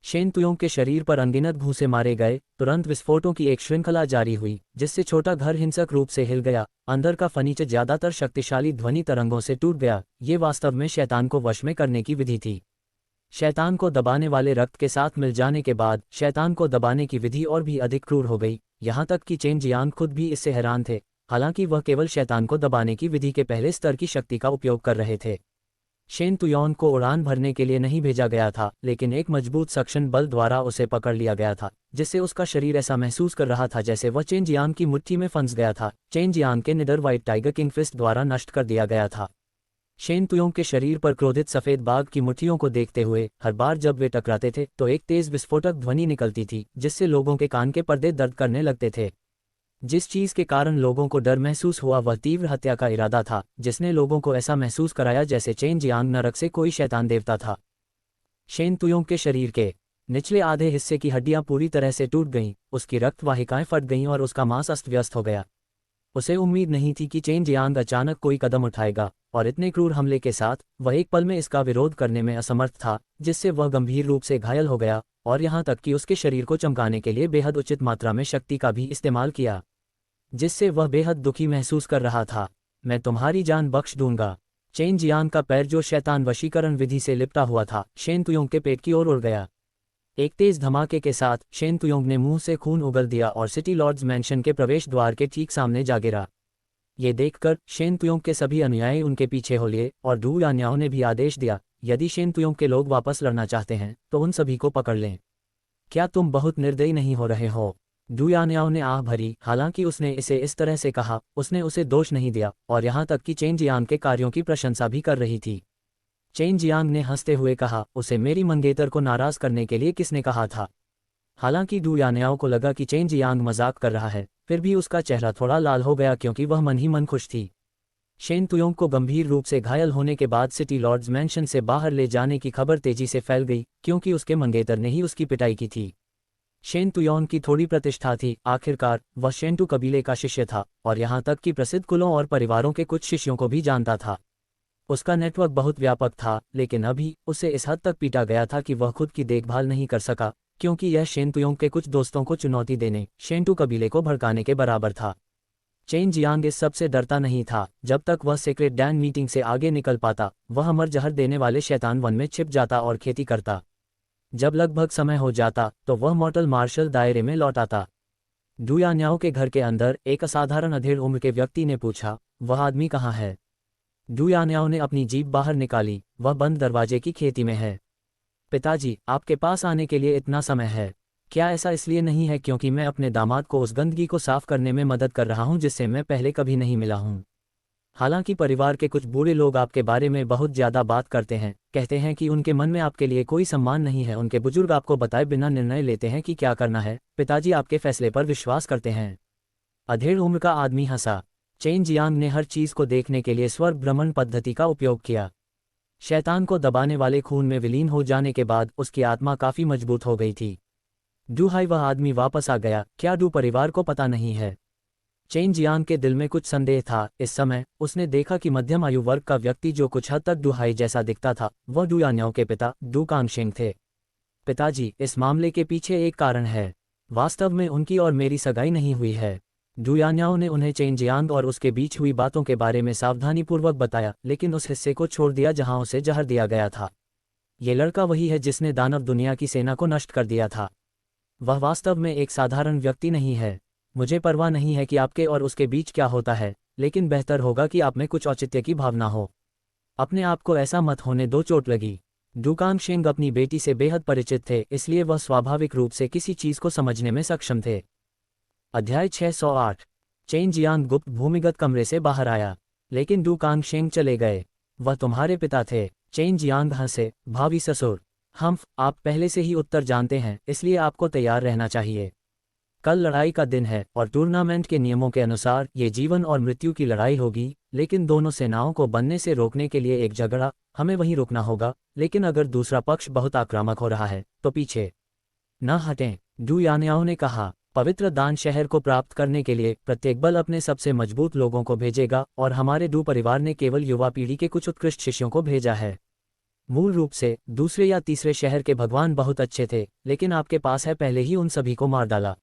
शेन तुयोंग के शरीर पर अनगिनत घूंसे मारे गए। तुरंत विस्फोटों की एक श्रृंखला जारी हुई, जिससे छोटा घर हिंसक रूप से हिल गया। अंदर का फर्नीचर ज्यादातर शक्तिशाली ध्वनि तरंगों से टूट गया। ये वास्तव में शैतान को वश में करने की विधि थी। शैतान को दबाने वाले रक्त के साथ मिल जाने के बाद शैतान को दबाने की विधि और भी अधिक क्रूर हो गई, यहाँ तक कि चेन जियांग खुद भी इससे हैरान थे। हालांकि वह केवल शैतान को दबाने की विधि के पहले स्तर की शक्ति का उपयोग कर रहे थे। शेन तुयोंग को उड़ान भरने के लिए नहीं भेजा गया था, लेकिन एक मजबूत सक्शन बल द्वारा उसे पकड़ लिया गया था, जिससे उसका शरीर ऐसा महसूस कर रहा था जैसे वह चेन जियांग की मुट्ठी में फंस गया था। चेन जियांग के निडर व्हाइट टाइगर किंग फिस्ट द्वारा नष्ट कर दिया गया था। शेन तुयोंग के शरीर पर क्रोधित सफेद बाघ की मुट्ठियों को देखते हुए हर बार जब वे टकराते थे तो एक तेज विस्फोटक ध्वनि निकलती थी, जिससे लोगों के कान के पर्दे दर्द करने लगते थे। जिस चीज के कारण लोगों को डर महसूस हुआ वह तीव्र हत्या का इरादा था, जिसने लोगों को ऐसा महसूस कराया जैसे चेन जियांग नरक से कोई शैतान देवता था। शेन तुयोंग के शरीर के निचले आधे हिस्से की हड्डियां पूरी तरह से टूट गईं, उसकी रक्त वाहिकाएं फट गईं और उसका मांस अस्त व्यस्त हो गया। उसे उम्मीद नहीं थी कि चेन जियांग अचानक कोई कदम उठाएगा, और इतने क्रूर हमले के साथ वह एक पल में इसका विरोध करने में असमर्थ था, जिससे वह गंभीर रूप से घायल हो गया, और यहाँ तक कि उसके शरीर को चमकाने के लिए बेहद उचित मात्रा में शक्ति का भी इस्तेमाल किया, जिससे वह बेहद दुखी महसूस कर रहा था। मैं तुम्हारी जान बख्श दूंगा। चेन जियांग का पैर जो शैतान वशीकरण विधि से लिपटा हुआ था, शेन तुयोंग के पेट की ओर उड़ गया। एक तेज धमाके के साथ शेन तुयोंग ने मुंह से खून उगल दिया और सिटी लॉर्ड्स मैंशन के प्रवेश द्वार के ठीक सामने जा गिरा। ये देखकर शेन तुयोंग के सभी अनुयायी उनके पीछे हो लिए, और डू यान्याओ ने भी आदेश दिया, यदि शेन तुयोंग के लोग वापस लड़ना चाहते हैं तो उन सभी को पकड़ लें। क्या तुम बहुत निर्दयी नहीं हो रहे हो? डू यान्याओ ने आह भरी। हालांकि उसने इसे इस तरह से कहा, उसने उसे दोष नहीं दिया, और यहाँ तक कि चेन जियांग के कार्यों की प्रशंसा भी कर रही थी। चेन जियांग ने हंसते हुए कहा, उसे मेरी मंगेतर को नाराज करने के लिए किसने कहा था? हालांकि डू यान्याओ को लगा कि चेन जियांग मजाक कर रहा है, फिर भी उसका चेहरा थोड़ा लाल हो गया क्योंकि वह मन ही मन खुश थी। शेन तुयोंग को गंभीर रूप से घायल होने के बाद सिटी लॉर्ड्स मैंशन से बाहर ले जाने की खबर तेजी से फैल गई, क्योंकि उसके मंगेतर ने ही उसकी पिटाई की थी। शेन तुयोंग की थोड़ी प्रतिष्ठा थी, आखिरकार वह शेंटू कबीले का शिष्य था, और यहाँ तक कि प्रसिद्ध कुलों और परिवारों के कुछ शिष्यों को भी जानता था। उसका नेटवर्क बहुत व्यापक था, लेकिन अभी उसे इस हद तक पीटा गया था कि वह खुद की देखभाल नहीं कर सका, क्योंकि यह शेन तुयोंग के कुछ दोस्तों को चुनौती देने, शेंटू कबीले को भड़काने के बराबर था। चेन जियांग इस सब से डरता नहीं था। जब तक वह सीक्रेट डैन मीटिंग से आगे निकल पाता, वह अमर जहर देने वाले शैतान वन में छिप जाता और खेती करता। जब लगभग समय हो जाता तो वह मॉर्टल मार्शल दायरे में लौट आता। डू यान्याओ के घर के अंदर एक असाधारण अधेड़ उम्र के व्यक्ति ने पूछा, वह आदमी कहाँ है? डू यान्याओ ने अपनी जीभ बाहर निकाली, वह बंद दरवाजे की खेती में है। पिताजी, आपके पास आने के लिए इतना समय है? क्या ऐसा इसलिए नहीं है क्योंकि मैं अपने दामाद को उस गंदगी को साफ करने में मदद कर रहा हूं जिससे मैं पहले कभी नहीं मिला हूं? हालांकि परिवार के कुछ बूढ़े लोग आपके बारे में बहुत ज़्यादा बात करते हैं, कहते हैं कि उनके मन में आपके लिए कोई सम्मान नहीं है। उनके बुजुर्ग आपको बताए बिना निर्णय लेते हैं कि क्या करना है। पिताजी आपके फैसले पर विश्वास करते हैं। अधेड़ उम्र का आदमी हंसा। चेन जियांग ने हर चीज़ को देखने के लिए स्वर्ग भ्रमण पद्धति का उपयोग किया। शैतान को दबाने वाले खून में विलीन हो जाने के बाद उसकी आत्मा काफ़ी मजबूत हो गई थी। डू हाई, वह आदमी वापस आ गया। क्या डू परिवार को पता नहीं है? चेन जियांग के दिल में कुछ संदेह था। इस समय उसने देखा कि मध्यम आयु वर्ग का व्यक्ति जो कुछ हद तक डू हाई जैसा दिखता था, वह डू यान्याओ के पिता डू कांगशेंग थे। पिताजी, इस मामले के पीछे एक कारण है। वास्तव में उनकी और मेरी सगाई नहीं हुई है। डू यान्याओ ने उन्हें चेन जियांग और उसके बीच हुई बातों के बारे में सावधानीपूर्वक बताया, लेकिन उस हिस्से को छोड़ दिया जहां उसे जहर दिया गया था। ये लड़का वही है जिसने दानव दुनिया की सेना को नष्ट कर दिया था। वह वास्तव में एक साधारण व्यक्ति नहीं है। मुझे परवाह नहीं है कि आपके और उसके बीच क्या होता है, लेकिन बेहतर होगा कि आप में कुछ औचित्य की भावना हो। अपने आप को ऐसा मत होने दो। चोट लगी। डू कांगशेंग अपनी बेटी से बेहद परिचित थे, इसलिए वह स्वाभाविक रूप से किसी चीज को समझने में सक्षम थे। अध्याय 608। चेन जियांग गुप्त भूमिगत कमरे से बाहर आया, लेकिन डू कांगशेंग चले गए। वह तुम्हारे पिता थे? चेन जियांग हंसे। भावी ससुर। आप पहले से ही उत्तर जानते हैं, इसलिए आपको तैयार रहना चाहिए। कल लड़ाई का दिन है, और टूर्नामेंट के नियमों के अनुसार ये जीवन और मृत्यु की लड़ाई होगी, लेकिन दोनों सेनाओं को बनने से रोकने के लिए एक झगड़ा, हमें वहीं रुकना होगा। लेकिन अगर दूसरा पक्ष बहुत आक्रामक हो रहा है तो पीछे न हटें। डू यान्याओ ने कहा, पवित्र दान शहर को प्राप्त करने के लिए प्रत्येक बल अपने सबसे मजबूत लोगों को भेजेगा, और हमारे डू परिवार ने केवल युवा पीढ़ी के कुछ उत्कृष्ट शिष्यों को भेजा है। मूल रूप से दूसरे या तीसरे शहर के भगवान बहुत अच्छे थे, लेकिन आपके पास है पहले ही उन सभी को मार डाला।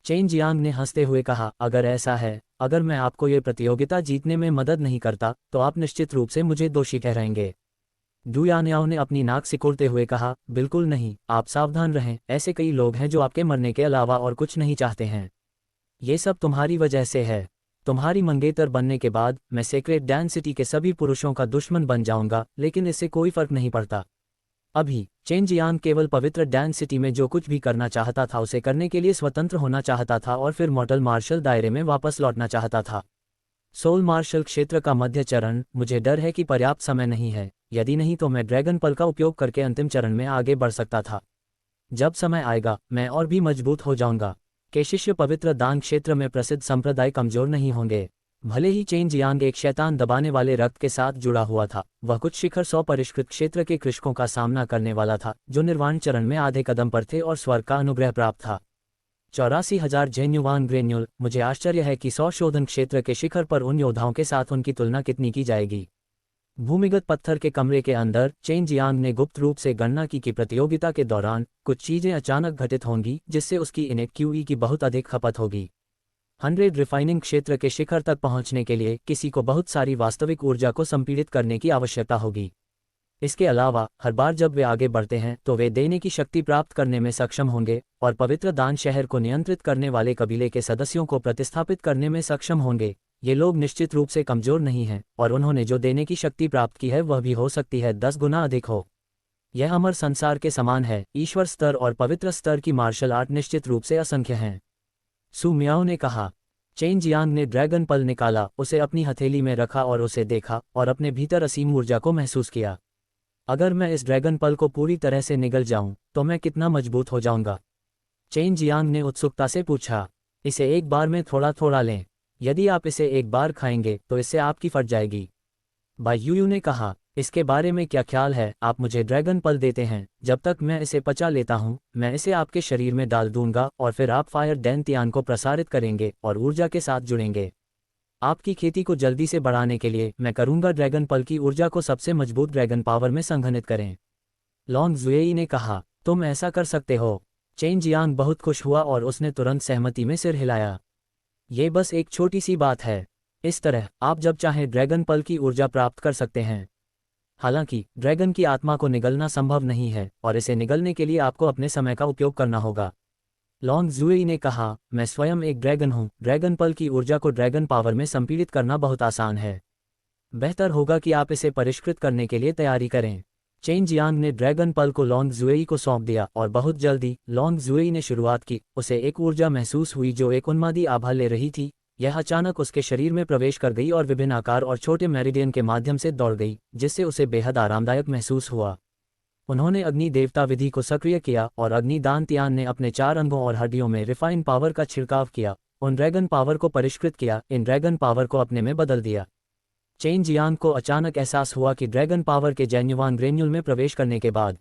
चेन जियांग ने हंसते हुए कहा, अगर ऐसा है, अगर मैं आपको ये प्रतियोगिता जीतने में मदद नहीं करता तो आप निश्चित रूप से मुझे दोषी ठहराएंगे। डू यान्याओ ने अपनी नाक सिकुड़ते हुए कहा, बिल्कुल नहीं, आप सावधान रहें। ऐसे कई लोग हैं जो आपके मरने के अलावा और कुछ नहीं चाहते हैं। ये सब तुम्हारी वजह से है। तुम्हारी मंगेतर बनने के बाद मैं सीक्रेट डैन सिटी के सभी पुरुषों का दुश्मन बन जाऊंगा, लेकिन इससे कोई फर्क नहीं पड़ता। अभी चेन जियांग केवल पवित्र डैन सिटी में जो कुछ भी करना चाहता था उसे करने के लिए स्वतंत्र होना चाहता था, और फिर मॉर्टल मार्शल दायरे में वापस लौटना चाहता था। सोल मार्शल क्षेत्र का मध्य चरण। मुझे डर है कि पर्याप्त समय नहीं है, यदि नहीं तो मैं ड्रैगन पल का उपयोग करके अंतिम चरण में आगे बढ़ सकता था। जब समय आएगा मैं और भी मजबूत हो जाऊंगा। के शिष्य पवित्र दान क्षेत्र में प्रसिद्ध संप्रदाय कमजोर नहीं होंगे। भले ही चेन जियांग एक शैतान दबाने वाले रक्त के साथ जुड़ा हुआ था, वह कुछ शिखर 100 परिष्कृत क्षेत्र के कृषकों का सामना करने वाला था जो निर्वाण चरण में आधे कदम पर थे और स्वर्ग का अनुग्रह प्राप्त था। 84,000 जेन्युआन ग्रेन्यूल। मुझे आश्चर्य है कि 100 शोधन क्षेत्र के शिखर पर उन योद्धाओं के साथ उनकी तुलना कितनी की जाएगी। भूमिगत पत्थर के कमरे के अंदर चेन जियांग ने गुप्त रूप से गणना की कि प्रतियोगिता के दौरान कुछ चीजें अचानक घटित होंगी जिससे उसकी इनेट क्यूई की बहुत अधिक खपत होगी। 100 रिफाइनिंग क्षेत्र के शिखर तक पहुंचने के लिए किसी को बहुत सारी वास्तविक ऊर्जा को संपीड़ित करने की आवश्यकता होगी। इसके अलावा हर बार जब वे आगे बढ़ते हैं तो वे देने की शक्ति प्राप्त करने में सक्षम होंगे और पवित्र दान शहर को नियंत्रित करने वाले कबीले के सदस्यों को प्रतिस्थापित करने में सक्षम होंगे। ये लोग निश्चित रूप से कमजोर नहीं हैं और उन्होंने जो देने की शक्ति प्राप्त की है वह भी हो सकती है 10 गुना अधिक हो। यह अमर संसार के समान है। ईश्वर स्तर और पवित्र स्तर की मार्शल आर्ट निश्चित रूप से असंख्य हैं। सु मियाओ ने कहा। चेन जियांग ने ड्रैगन पल निकाला, उसे अपनी हथेली में रखा और उसे देखा और अपने भीतर असीम ऊर्जा को महसूस किया। अगर मैं इस ड्रैगन पल को पूरी तरह से निगल जाऊं तो मैं कितना मजबूत हो जाऊंगा? चेन जियांग ने उत्सुकता से पूछा। इसे एक बार में थोड़ा थोड़ा लें। यदि आप इसे एक बार खाएंगे तो इससे आपकी फट जाएगी। बाई यूयू ने कहा। इसके बारे में क्या ख्याल है? आप मुझे ड्रैगन पल देते हैं, जब तक मैं इसे पचा लेता हूं मैं इसे आपके शरीर में डाल दूंगा और फिर आप फायर डैन तियान को प्रसारित करेंगे और ऊर्जा के साथ जुड़ेंगे। आपकी खेती को जल्दी से बढ़ाने के लिए मैं करूंगा ड्रैगन पल की ऊर्जा को सबसे मजबूत ड्रैगन पावर में संघनित करें। लॉन्ग जुएई ने कहा। तुम ऐसा कर सकते हो। चेन जियांग बहुत खुश हुआ और उसने तुरंत सहमति में सिर हिलाया। ये बस एक छोटी सी बात है। इस तरह आप जब चाहें ड्रैगन पल की ऊर्जा प्राप्त कर सकते हैं। हालांकि ड्रैगन की आत्मा को निगलना संभव नहीं है और इसे निगलने के लिए आपको अपने समय का उपयोग करना होगा। लॉन्ग जुएई ने कहा। मैं स्वयं एक ड्रैगन हूं। ड्रैगन पल की ऊर्जा को ड्रैगन पावर में संपीड़ित करना बहुत आसान है। बेहतर होगा कि आप इसे परिष्कृत करने के लिए तैयारी करें। चेन जियांग ने ड्रैगन पल को लॉन्ग जुएई को सौंप दिया और बहुत जल्दी लॉन्ग जुएई ने शुरुआत की। उसे एक ऊर्जा महसूस हुई जो एक उन्मादी आभा ले रही थी। यह अचानक उसके शरीर में प्रवेश कर गई और विभिन्न आकार और छोटे मेरिडियन के माध्यम से दौड़ गई, जिससे उसे बेहद आरामदायक महसूस हुआ। उन्होंने अग्नि देवता विधि को सक्रिय किया और अग्नि दान तियान ने अपने 4 अंगों और हड्डियों में रिफाइन पावर का छिड़काव किया, उन ड्रैगन पावर को परिष्कृत किया, इन ड्रैगन पावर को अपने में बदल दिया। चेन जियांग को अचानक एहसास हुआ कि ड्रैगन पावर के जेन्युआन ग्रेन्यूल में प्रवेश करने के बाद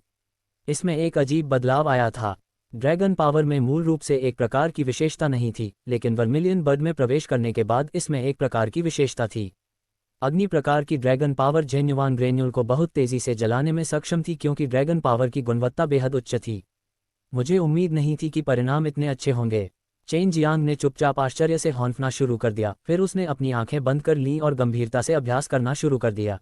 इसमें एक अजीब बदलाव आया था। ड्रैगन पावर में मूल रूप से एक प्रकार की विशेषता नहीं थी, लेकिन वर्मिलियन बर्ड में प्रवेश करने के बाद इसमें एक प्रकार की विशेषता थी। अग्नि प्रकार की ड्रैगन पावर जेन्युआन ग्रेन्यूल को बहुत तेजी से जलाने में सक्षम थी क्योंकि ड्रैगन पावर की गुणवत्ता बेहद उच्च थी। मुझे उम्मीद नहीं थी कि परिणाम इतने अच्छे होंगे। चेन जियांग ने चुपचाप आश्चर्य से हौंफना शुरू कर दिया, फिर उसने अपनी आंखें बंद कर लीं और गंभीरता से अभ्यास करना शुरू कर दिया।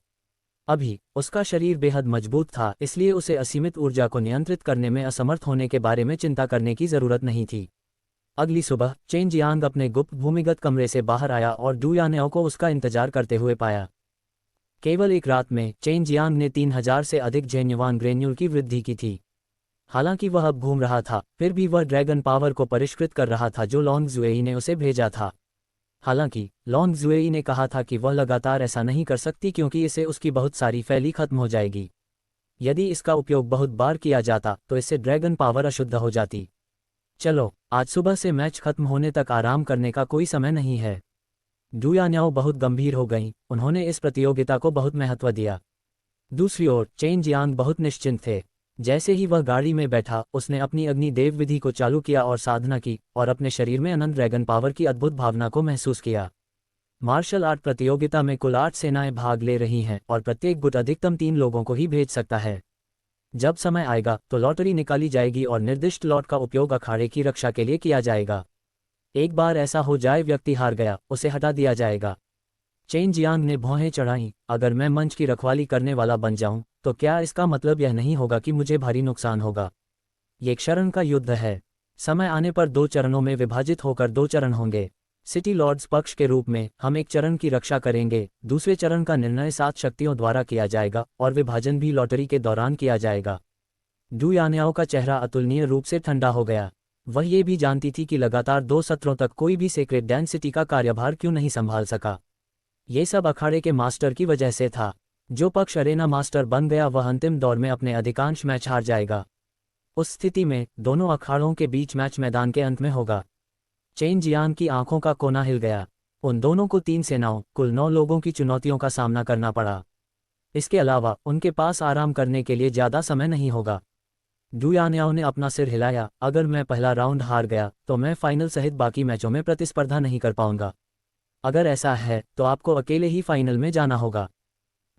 अभी उसका शरीर बेहद मजबूत था, इसलिए उसे असीमित ऊर्जा को नियंत्रित करने में असमर्थ होने के बारे में चिंता करने की जरूरत नहीं थी। अगली सुबह चेन जियांग अपने गुप्त भूमिगत कमरे से बाहर आया और डू यानेओ को उसका इंतजार करते हुए पाया। केवल एक रात में चेन जियांग ने 3000 से अधिक जेन्युआन ग्रेन्यूल की वृद्धि की थी। हालांकि वह अब घूम रहा था, फिर भी वह ड्रैगन पावर को परिष्कृत कर रहा था जो लॉन्ग जुएई ने उसे भेजा था। हालांकि लॉन्ग जुएई ने कहा था कि वह लगातार ऐसा नहीं कर सकती क्योंकि इससे उसकी बहुत सारी फैली खत्म हो जाएगी। यदि इसका उपयोग बहुत बार किया जाता तो इससे ड्रैगन पावर अशुद्ध हो जाती। चलो, आज सुबह से मैच खत्म होने तक आराम करने का कोई समय नहीं है। डू यानेओ बहुत गंभीर हो गईं, उन्होंने इस प्रतियोगिता को बहुत महत्व दिया। दूसरी ओर चेन जियांग बहुत निश्चिंत थे। जैसे ही वह गाड़ी में बैठा, उसने अपनी अग्नि देव विधि को चालू किया और साधना की और अपने शरीर में अनंत ड्रैगन पावर की अद्भुत भावना को महसूस किया। मार्शल आर्ट प्रतियोगिता में कुल 8 सेनाएं भाग ले रही हैं और प्रत्येक गुट अधिकतम 3 लोगों को ही भेज सकता है। जब समय आएगा तो लॉटरी निकाली जाएगी और निर्दिष्ट लॉट का उपयोग अखाड़े की रक्षा के लिए किया जाएगा। एक बार ऐसा हो जाए व्यक्ति हार गया, उसे हटा दिया जाएगा। चेन जियांग ने भौहें चढ़ाईं। अगर मैं मंच की रखवाली करने वाला बन जाऊं तो क्या इसका मतलब यह नहीं होगा कि मुझे भारी नुकसान होगा? ये एक शरण का युद्ध है। समय आने पर 2 चरणों में विभाजित होकर 2 चरण होंगे। सिटी लॉर्ड्स पक्ष के रूप में हम एक चरण की रक्षा करेंगे, दूसरे चरण का निर्णय 7 शक्तियों द्वारा किया जाएगा और विभाजन भी लॉटरी के दौरान किया जाएगा। डू यानेओ का चेहरा अतुलनीय रूप से ठंडा हो गया। वह ये भी जानती थी कि लगातार 2 सत्रों तक कोई भी सेक्रेट डेंसिटी का कार्यभार क्यों नहीं संभाल सका। ये सब अखाड़े के मास्टर की वजह से था। जो पक्ष अरेना मास्टर बन गया वह अंतिम दौर में अपने अधिकांश मैच हार जाएगा। उस स्थिति में दोनों अखाड़ों के बीच मैच मैदान के अंत में होगा। चेन जियांग की आंखों का कोना हिल गया। उन दोनों को 3 सेनाओं, कुल 9 लोगों की चुनौतियों का सामना करना पड़ा। इसके अलावा उनके पास आराम करने के लिए ज़्यादा समय नहीं होगा। डू यानयाओ ने अपना सिर हिलाया। अगर मैं पहला राउंड हार गया तो मैं फाइनल सहित बाकी मैचों में प्रतिस्पर्धा नहीं कर पाऊंगा। अगर ऐसा है तो आपको अकेले ही फाइनल में जाना होगा।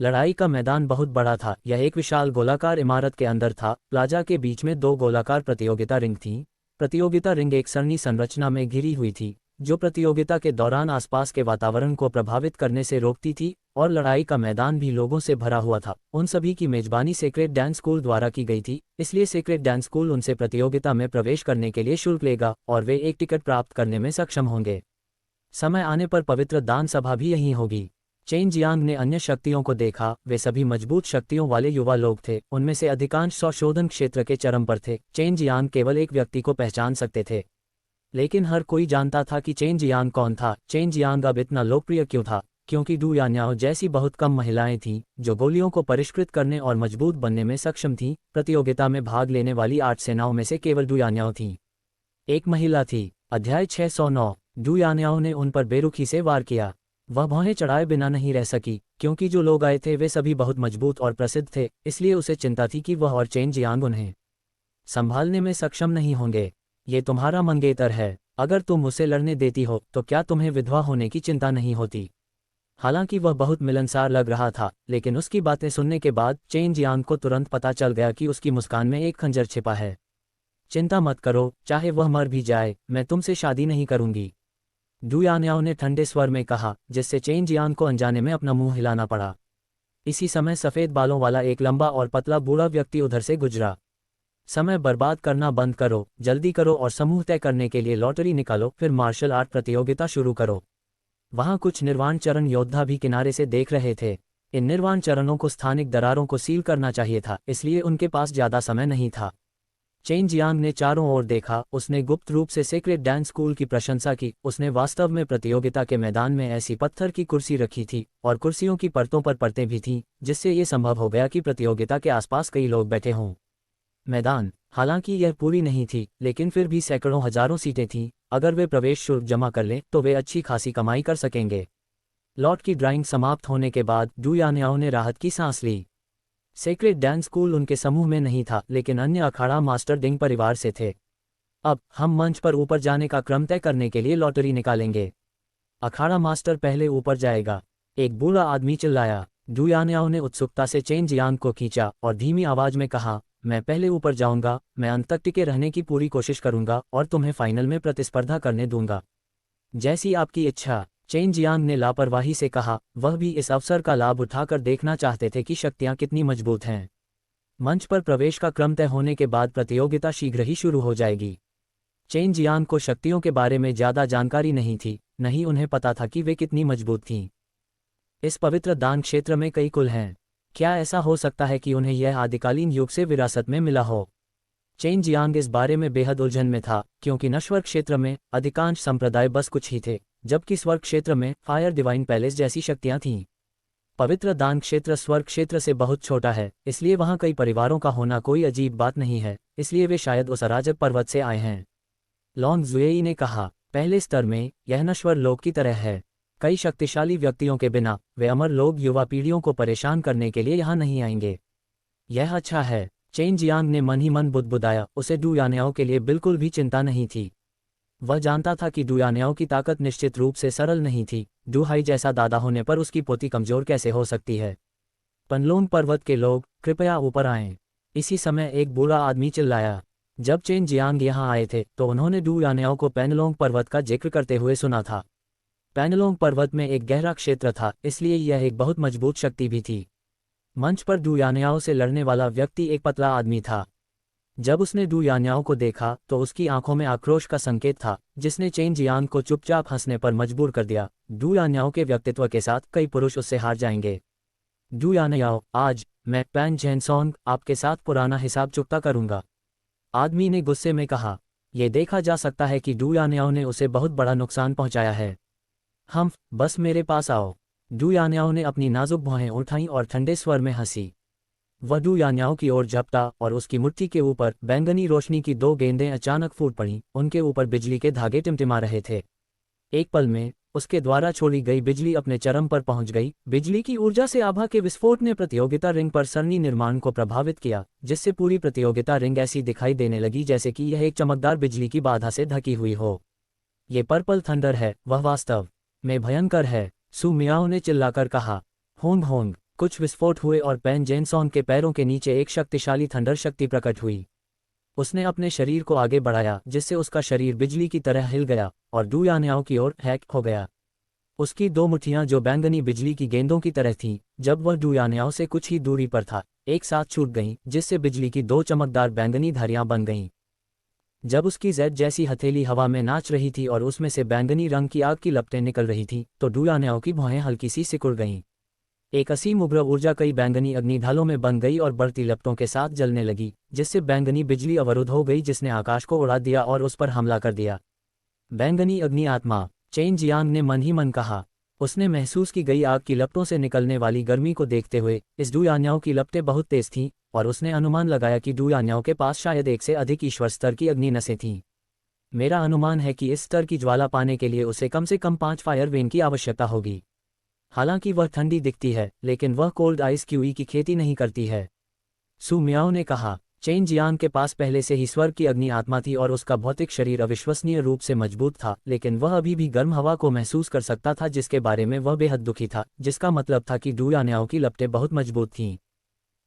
लड़ाई का मैदान बहुत बड़ा था। यह एक विशाल गोलाकार इमारत के अंदर था। प्लाजा के बीच में 2 गोलाकार प्रतियोगिता रिंग थीं। प्रतियोगिता रिंग एक सरणी संरचना में घिरी हुई थी, जो प्रतियोगिता के दौरान आसपास के वातावरण को प्रभावित करने से रोकती थी, और लड़ाई का मैदान भी लोगों से भरा हुआ था। उन सभी की मेजबानी सेक्रेड डांस स्कूल द्वारा की गई थी, इसलिए सेक्रेड डांस स्कूल उनसे प्रतियोगिता में प्रवेश करने के लिए शुल्क लेगा और वे एक टिकट प्राप्त करने में सक्षम होंगे। समय आने पर पवित्र दान सभा भी यहीं होगी। चेन जियांग ने अन्य शक्तियों को देखा। वे सभी मजबूत शक्तियों वाले युवा लोग थे। उनमें से अधिकांश संशोधन क्षेत्र के चरम पर थे। चेन जियांग केवल एक व्यक्ति को पहचान सकते थे, लेकिन हर कोई जानता था कि चेन जियांग कौन था। चेन जियांग अब इतना लोकप्रिय क्यों था? क्योंकि डू यान्याओ जैसी बहुत कम महिलाएं थीं जो गोलियों को परिष्कृत करने और मजबूत बनने में सक्षम थीं। प्रतियोगिता में भाग लेने वाली 8 सेनाओं में से केवल डू यान्याओ थीं। एक महिला थी। अध्याय 609। डू यान्याओ ने उन पर बेरुखी से वार किया। वह भौहें चढ़ाए बिना नहीं रह सकी, क्योंकि जो लोग आए थे वे सभी बहुत मजबूत और प्रसिद्ध थे। इसलिए उसे चिंता थी कि वह और चेन जियांग उन्हें संभालने में सक्षम नहीं होंगे। ये तुम्हारा मंगेतर है। अगर तुम उसे लड़ने देती हो तो क्या तुम्हें विधवा होने की चिंता नहीं होती? हालांकि वह बहुत मिलनसार लग रहा था, लेकिन उसकी बातें सुनने के बाद चेन जियांग को तुरंत पता चल गया कि उसकी मुस्कान में एक खंजर छिपा है। चिंता मत करो, चाहे वह मर भी जाए, मैं तुमसे शादी नहीं करूंगी, डू यान्याओ ने ठंडे स्वर में कहा, जिससे चेन जियांग को अनजाने में अपना मुंह हिलाना पड़ा। इसी समय सफ़ेद बालों वाला एक लंबा और पतला बूढ़ा व्यक्ति उधर से गुजरा। समय बर्बाद करना बंद करो, जल्दी करो और समूह तय करने के लिए लॉटरी निकालो, फिर मार्शल आर्ट प्रतियोगिता शुरू करो। वहां कुछ निर्वाण चरण योद्धा भी किनारे से देख रहे थे। इन निर्वाण चरणों को स्थानिक दरारों को सील करना चाहिए था, इसलिए उनके पास ज़्यादा समय नहीं था। चेन जियांग ने चारों ओर देखा। उसने गुप्त रूप से सेक्रेड डांस स्कूल की प्रशंसा की। उसने वास्तव में प्रतियोगिता के मैदान में ऐसी पत्थर की कुर्सी रखी थी, और कुर्सियों की परतों पर परतें भी थीं, जिससे ये संभव हो गया कि प्रतियोगिता के आसपास कई लोग बैठे हों। मैदान, हालांकि यह पूरी नहीं थी, लेकिन फिर भी सैकड़ों हजारों सीटें थीं। अगर वे प्रवेश शुल्क जमा कर लें तो वे अच्छी खासी कमाई कर सकेंगे। लॉट की ड्राइंग समाप्त होने के बाद डू यान्याओ ने राहत की सांस ली। सेक्रेड डांस स्कूल उनके समूह में नहीं था, लेकिन अन्य अखाड़ा मास्टर डिंग परिवार से थे। अब हम मंच पर ऊपर जाने का क्रम तय करने के लिए लॉटरी निकालेंगे। अखाड़ा मास्टर पहले ऊपर जाएगा, एक बूढ़ा आदमी चिल्लाया। डू यान्याओ ने उत्सुकता से चेन जियांग को खींचा और धीमी आवाज में कहा, मैं पहले ऊपर जाऊंगा, मैं अंत तक टिके रहने की पूरी कोशिश करूंगा और तुम्हें फाइनल में प्रतिस्पर्धा करने दूंगा। जैसी आपकी इच्छा, चेन जियांग ने लापरवाही से कहा। वह भी इस अवसर का लाभ उठाकर देखना चाहते थे कि शक्तियां कितनी मजबूत हैं। मंच पर प्रवेश का क्रम तय होने के बाद प्रतियोगिता शीघ्र ही शुरू हो जाएगी। चेन जियांग को शक्तियों के बारे में ज़्यादा जानकारी नहीं थी, नहीं उन्हें पता था कि वे कितनी मजबूत थीं। इस पवित्र दान क्षेत्र में कई कुल हैं। क्या ऐसा हो सकता है कि उन्हें यह आदिकालीन युग से विरासत में मिला हो? चेन जियांग इस बारे में बेहद उलझन में था, क्योंकि नश्वर क्षेत्र में अधिकांश संप्रदाय बस कुछ ही थे, जबकि स्वर्ग क्षेत्र में फायर डिवाइन पैलेस जैसी शक्तियां थीं। पवित्र दान क्षेत्र स्वर्ग क्षेत्र से बहुत छोटा है, इसलिए वहां कई परिवारों का होना कोई अजीब बात नहीं है, इसलिए वे शायद उस अराजक पर्वत से आए हैं। लॉन्ग जुएई ने कहा, पहले स्तर में यह नश्वर लोक की तरह है। कई शक्तिशाली व्यक्तियों के बिना वे अमर लोग युवा पीढ़ियों को परेशान करने के लिए यहाँ नहीं आएंगे। यह अच्छा है, चेन जियांग ने मन ही मन बुदबुदाया। उसे डू यान्याओ के लिए बिल्कुल भी चिंता नहीं थी। वह जानता था कि डू यान्याओ की ताकत निश्चित रूप से सरल नहीं थी। डू हाई जैसा दादा होने पर उसकी पोती कमजोर कैसे हो सकती है? पनलोंग पर्वत के लोग, कृपया ऊपर आएं। इसी समय एक बूढ़ा आदमी चिल्लाया। जब चेन जियांग यहाँ आए थे तो उन्होंने डू यान्याओ को पेनलोंग पर्वत का जिक्र करते हुए सुना था। पेनलोंग पर्वत में एक गहरा क्षेत्र था, इसलिए यह एक बहुत मजबूत शक्ति भी थी। मंच पर डू यान्याओ से लड़ने वाला व्यक्ति एक पतला आदमी था। जब उसने डू यान्याओ को देखा तो उसकी आंखों में आक्रोश का संकेत था, जिसने चेन जियांग को चुपचाप हंसने पर मजबूर कर दिया। डू यान्याओ के व्यक्तित्व के साथ कई पुरुष उससे हार जाएंगे। डू यान्याओ, आज मैं पैन झेनसोंग आपके साथ पुराना हिसाब चुकता करूंगा, आदमी ने गुस्से में कहा। यह देखा जा सकता है कि डू यान्याओ ने उसे बहुत बड़ा नुकसान पहुंचाया है। हम बस मेरे पास आओ। डू यान्याओ ने अपनी नाजुक भौहें उठाईं और ठंडे स्वर में हंसी। वह डू यान्याओ की ओर झपटा और उसकी मुट्ठी के ऊपर बैंगनी रोशनी की 2 गेंदें अचानक फूट पड़ीं, उनके ऊपर बिजली के धागे टिमटिमा रहे थे। एक पल में उसके द्वारा छोड़ी गई बिजली अपने चरम पर पहुंच गई। बिजली की ऊर्जा से आभा के विस्फोट ने प्रतियोगिता रिंग पर सरनी निर्माण को प्रभावित किया, जिससे पूरी प्रतियोगिता रिंग ऐसी दिखाई देने लगी जैसे कि यह एक चमकदार बिजली की बाधा से ढकी हुई हो। ये पर्पल थंडर है, वह वास्तव में भयंकर है, सू मियाओ ने चिल्लाकर कहा। होंग होंग, कुछ विस्फोट हुए और पेन जेनसॉन के पैरों के नीचे एक शक्तिशाली थंडर शक्ति प्रकट हुई। उसने अपने शरीर को आगे बढ़ाया, जिससे उसका शरीर बिजली की तरह हिल गया और डू यान्याओ की ओर हैक हो गया। उसकी 2 मुट्ठियां जो बैंगनी बिजली की गेंदों की तरह थीं, जब वह डू यान्याओ से कुछ ही दूरी पर था, एक साथ छूट गईं, जिससे बिजली की 2 चमकदार बैंगनी धारियां बन गईं। जब उसकी जेड जैसी हथेली हवा में नाच रही थी और उसमें से बैंगनी रंग की आग की लपटें निकल रही थीं, तो डू यान्याओ की भौहें हल्की सी सिकुड़ गईं। एक असीम उग्र ऊर्जा कई बैंगनी अग्निढालों में बन गई और बढ़ती लपटों के साथ जलने लगी, जिससे बैंगनी बिजली अवरुद्ध हो गई, जिसने आकाश को उड़ा दिया और उस पर हमला कर दिया। बैंगनी अग्नि आत्मा, चेन जियांग ने मन ही मन कहा। उसने महसूस की गई आग की लपटों से निकलने वाली गर्मी को देखते हुए इस डू यान्याओ की लपटें बहुत तेज थीं, और उसने अनुमान लगाया कि डू यान्याओ के पास शायद 1 से अधिक ईश्वर स्तर की अग्नि नसें थीं। मेरा अनुमान है कि इस स्तर की ज्वाला पाने के लिए उसे कम से कम 5 फायर वेन की आवश्यकता होगी। हालांकि वह ठंडी दिखती है, लेकिन वह कोल्ड आइस क्यूई की खेती नहीं करती है, सू मियाओ ने कहा। चेन जियांग के पास पहले से ही स्वर्ग की अग्नि आत्मा थी और उसका भौतिक शरीर अविश्वसनीय रूप से मजबूत था, लेकिन वह अभी भी गर्म हवा को महसूस कर सकता था, जिसके बारे में वह बेहद दुखी था, जिसका मतलब था कि डू यान्याओ की लपटें बहुत मजबूत थीं।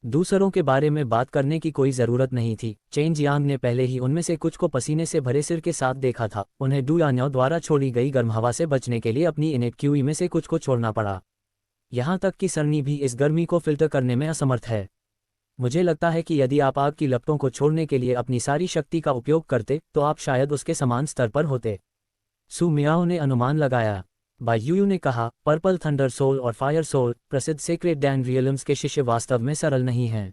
दूसरों के बारे में बात करने की कोई ज़रूरत नहीं थी। चेन जियांग ने पहले ही उनमें से कुछ को पसीने से भरे सिर के साथ देखा था। उन्हें डू यान्याओ द्वारा छोड़ी गई गर्म हवा से बचने के लिए अपनी इनेट क्यूई में से कुछ को छोड़ना पड़ा। यहाँ तक कि सरनी भी इस गर्मी को फिल्टर करने में असमर्थ है। मुझे लगता है कि यदि आप आग की लपटों को छोड़ने के लिए अपनी सारी शक्ति का उपयोग करते तो आप शायद उसके समान स्तर पर होते, सू मियाओ ने अनुमान लगाया। बायूयू ने कहा, पर्पल थंडर सोल और फायर सोल, प्रसिद्ध सेक्रेट डैन रियल्म्स के शिष्य, वास्तव में सरल नहीं हैं।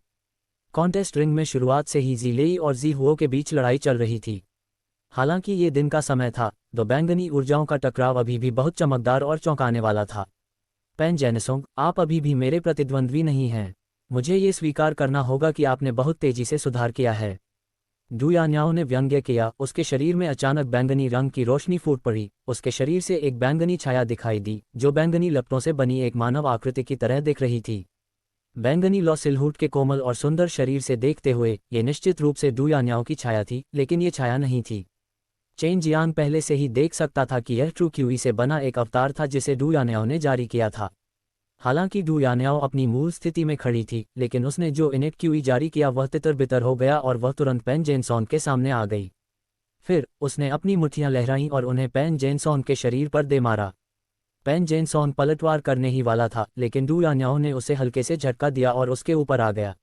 कॉन्टेस्ट रिंग में शुरुआत से ही जी लेई और जी हुओ के बीच लड़ाई चल रही थी। हालांकि ये दिन का समय था, तो बैंगनी ऊर्जाओं का टकराव अभी भी बहुत चमकदार और चौंकाने वाला था। पेन जेनसोंग, आप अभी भी मेरे प्रतिद्वंद्वी नहीं हैं। मुझे ये स्वीकार करना होगा कि आपने बहुत तेजी से सुधार किया है। डू यान्याओ ने व्यंग्य किया। उसके शरीर में अचानक बैंगनी रंग की रोशनी फूट पड़ी। उसके शरीर से एक बैंगनी छाया दिखाई दी, जो बैंगनी लपटों से बनी एक मानव आकृति की तरह दिख रही थी। बैंगनी लौ सिलहूट के कोमल और सुंदर शरीर से देखते हुए ये निश्चित रूप से डू यान्याओ की छाया थी, लेकिन ये छाया नहीं थी। चेन जियांग पहले से ही देख सकता था कि यह ट्रू क्यूई से बना एक अवतार था जिसे डू यान्याओ ने जारी किया था। हालांकि डू यान्याओ अपनी मूल स्थिति में खड़ी थी, लेकिन उसने जो इनेट क्यूई जारी किया वह तितर बितर हो गया और वह तुरंत पेन जेनसॉन के सामने आ गई। फिर उसने अपनी मुट्ठियां लहराईं और उन्हें पेन जेनसॉन के शरीर पर दे मारा। पेन जेनसॉन पलटवार करने ही वाला था, लेकिन डू यान्याओ ने उसे हल्के से झटका दिया और उसके ऊपर आ गया।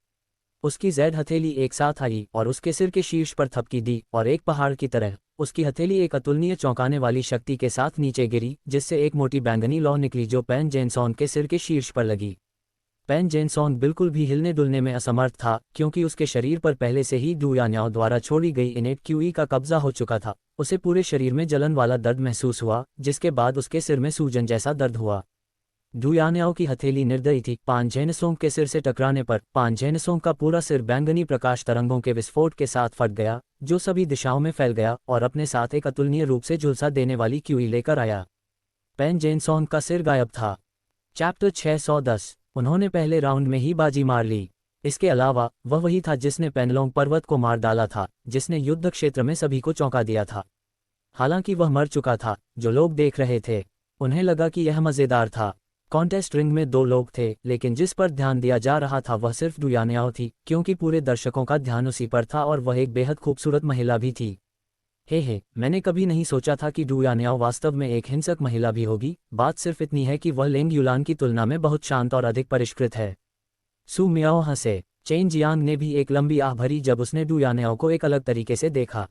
उसकी जेड हथेली एक साथ आई और उसके सिर के शीर्ष पर थपकी दी, और एक पहाड़ की तरह उसकी हथेली एक अतुलनीय चौंकाने वाली शक्ति के साथ नीचे गिरी, जिससे एक मोटी बैंगनी लौ निकली जो पेन जेनसॉन के सिर के शीर्ष पर लगी। पेन जेनसॉन बिल्कुल भी हिलने डुलने में असमर्थ था, क्योंकि उसके शरीर पर पहले से ही डू यान्याओ द्वारा छोड़ी गई इनेट क्यूई का कब्जा हो चुका था। उसे पूरे शरीर में जलन वाला दर्द महसूस हुआ, जिसके बाद उसके सिर में सूजन जैसा दर्द हुआ। डू यान्याओ की हथेली निर्दयी थी। पान जेनसोंग के सिर से टकराने पर पान जेनसोंग का पूरा सिर बैंगनी प्रकाश तरंगों के विस्फोट के साथ फट गया, जो सभी दिशाओं में फैल गया और अपने साथ एक अतुलनीय रूप से झुलसा देने वाली क्यूई लेकर आया। पेन जेनसोंग का सिर गायब था। चैप्टर 610। उन्होंने पहले राउंड में ही बाजी मार ली। इसके अलावा वह वही था जिसने पेनलोंग पर्वत को मार डाला था, जिसने युद्ध क्षेत्र में सभी को चौंका दिया था। हालांकि वह मर चुका था। जो लोग देख रहे थे उन्हें लगा कि यह मज़ेदार था। कॉन्टेस्ट रिंग में 2 लोग थे, लेकिन जिस पर ध्यान दिया जा रहा था वह सिर्फ डू यान्याओ थी, क्योंकि पूरे दर्शकों का ध्यान उसी पर था और वह एक बेहद खूबसूरत महिला भी थी। हे, मैंने कभी नहीं सोचा था कि डू यान्याओ वास्तव में एक हिंसक महिला भी होगी। बात सिर्फ इतनी है कि वह लेंग युलान की तुलना में बहुत शांत और अधिक परिष्कृत है। सू मियाओ हंसे। चेन जियांग ने भी एक लंबी आह भरी जब उसने डू यान्याओ को एक अलग तरीके से देखा।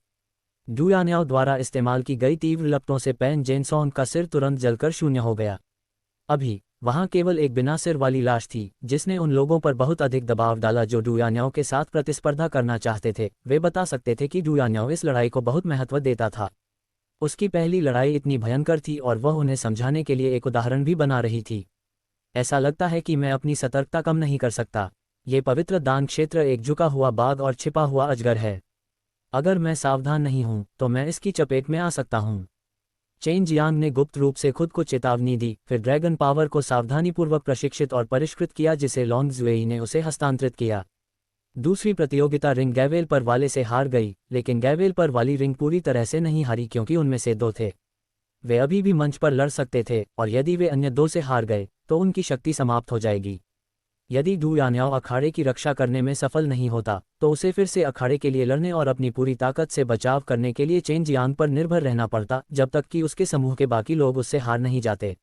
डू यान्याओ द्वारा इस्तेमाल की गई तीव्र लपटों से पेन जेनसोंग का सिर तुरंत जलकर शून्य हो गया। अभी वहां केवल एक बिना सिर वाली लाश थी, जिसने उन लोगों पर बहुत अधिक दबाव डाला जो डू यान्याओ के साथ प्रतिस्पर्धा करना चाहते थे। वे बता सकते थे कि डू यान्याओ इस लड़ाई को बहुत महत्व देता था। उसकी पहली लड़ाई इतनी भयंकर थी और वह उन्हें समझाने के लिए एक उदाहरण भी बना रही थी। ऐसा लगता है कि मैं अपनी सतर्कता कम नहीं कर सकता। ये पवित्र दान क्षेत्र एक झुका हुआ बाघ और छिपा हुआ अजगर है। अगर मैं सावधान नहीं हूं तो मैं इसकी चपेट में आ सकता हूं। चेन जियांग ने गुप्त रूप से खुद को चेतावनी दी, फिर ड्रैगन पावर को सावधानीपूर्वक प्रशिक्षित और परिष्कृत किया जिसे लॉन्ग जुएई ने उसे हस्तांतरित किया। दूसरी प्रतियोगिता रिंग गैवेल पर वाले से हार गई, लेकिन गैवेल पर वाली रिंग पूरी तरह से नहीं हारी क्योंकि उनमें से दो थे। वे अभी भी मंच पर लड़ सकते थे और यदि वे अन्य दो से हार गए तो उनकी शक्ति समाप्त हो जाएगी। यदि डू यान्याओ अखाड़े की रक्षा करने में सफल नहीं होता तो उसे फिर से अखाड़े के लिए लड़ने और अपनी पूरी ताकत से बचाव करने के लिए चेन जियांग पर निर्भर रहना पड़ता जब तक कि उसके समूह के बाकी लोग उससे हार नहीं जाते।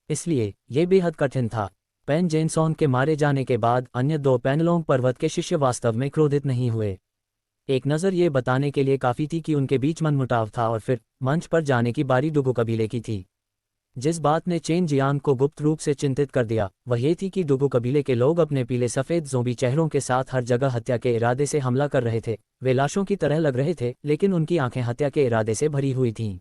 इसलिए ये बेहद कठिन था। पेन जेनसॉन के मारे जाने के बाद अन्य दो पेनलोंग पर्वत के शिष्य वास्तव में क्रोधित नहीं हुए। एक नज़र ये बताने के लिए काफ़ी थी कि उनके बीच मनमुटाव था और फिर मंच पर जाने की बारी डुगु कबीले की थी। जिस बात ने चेन जियांग को गुप्त रूप से चिंतित कर दिया वह ये थी कि डुगु कबीले के लोग अपने पीले सफ़ेद ज़ोंबी चेहरों के साथ हर जगह हत्या के इरादे से हमला कर रहे थे। वे लाशों की तरह लग रहे थे लेकिन उनकी आंखें हत्या के इरादे से भरी हुई थीं।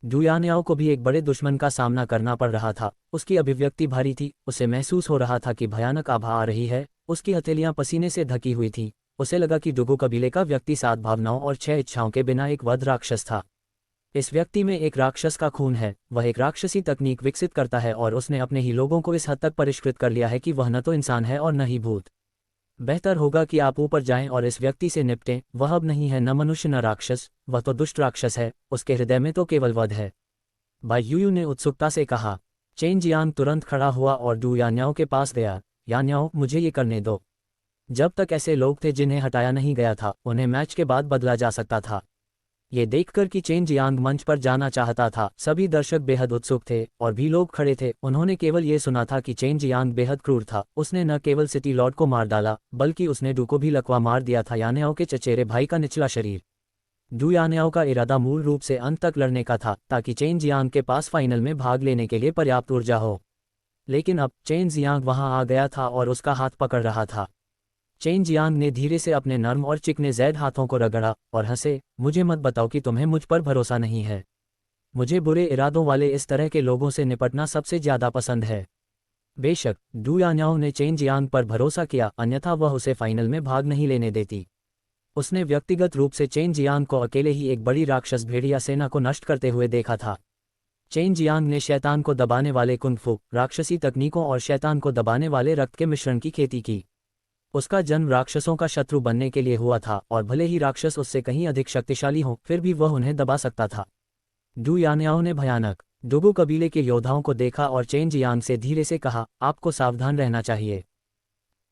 डू यान्याओ को भी एक बड़े दुश्मन का सामना करना पड़ रहा था। उसकी अभिव्यक्ति भारी थी, उसे महसूस हो रहा था कि भयानक आभा आ रही है। उसकी हथेलियां पसीने से ढकी हुई थीं। उसे लगा कि डुगु कबीले का व्यक्ति 7 भावनाओं और 6 इच्छाओं के बिना एक वध राक्षस था। इस व्यक्ति में एक राक्षस का खून है, वह एक राक्षसी तकनीक विकसित करता है और उसने अपने ही लोगों को इस हद तक परिष्कृत कर लिया है कि वह न तो इंसान है और न ही भूत। बेहतर होगा कि आप ऊपर जाएं और इस व्यक्ति से निपटें। वह अब नहीं है न मनुष्य न राक्षस, वह तो दुष्ट राक्षस है। उसके हृदय में तो केवल वध है। बाई यूयू ने उत्सुकता से कहा। चेन जियांग तुरंत खड़ा हुआ और डू यान्याओ के पास गया। यान्याओ, मुझे ये करने दो। जब तक ऐसे लोग थे जिन्हें हटाया नहीं गया था उन्हें मैच के बाद बदला जा सकता था। ये देखकर कि चेन जियांग मंच पर जाना चाहता था सभी दर्शक बेहद उत्सुक थे और भी लोग खड़े थे। उन्होंने केवल ये सुना था कि चेन जियांग बेहद क्रूर था। उसने न केवल सिटी लॉर्ड को मार डाला बल्कि उसने डू को भी लकवा मार दिया था, यान्याओ के चचेरे भाई का निचला शरीर। डू यान्याओ का इरादा मूल रूप से अंत तक लड़ने का था ताकि चेन जियांग के पास फाइनल में भाग लेने के लिए पर्याप्त ऊर्जा हो। लेकिन अब चेन जियांग वहां आ गया था और उसका हाथ पकड़ रहा था। चेन जियांग ने धीरे से अपने नर्म और चिकने जैद हाथों को रगड़ा और हंसे। मुझे मत बताओ कि तुम्हें मुझ पर भरोसा नहीं है। मुझे बुरे इरादों वाले इस तरह के लोगों से निपटना सबसे ज्यादा पसंद है। बेशक डू यान्याओ ने चेन जियांग पर भरोसा किया, अन्यथा वह उसे फाइनल में भाग नहीं लेने देती। उसने व्यक्तिगत रूप से चेन जियांग को अकेले ही एक बड़ी राक्षस भेड़िया सेना को नष्ट करते हुए देखा था। चेन जियांग ने शैतान को दबाने वाले कुंग-फू, राक्षसी तकनीकों और शैतान को दबाने वाले रक्त के मिश्रण की खेती की। उसका जन्म राक्षसों का शत्रु बनने के लिए हुआ था और भले ही राक्षस उससे कहीं अधिक शक्तिशाली हों फिर भी वह उन्हें दबा सकता था। डू यान्याओ ने भयानक डुगु कबीले के योद्धाओं को देखा और चेन जियांग से धीरे से कहा, आपको सावधान रहना चाहिए।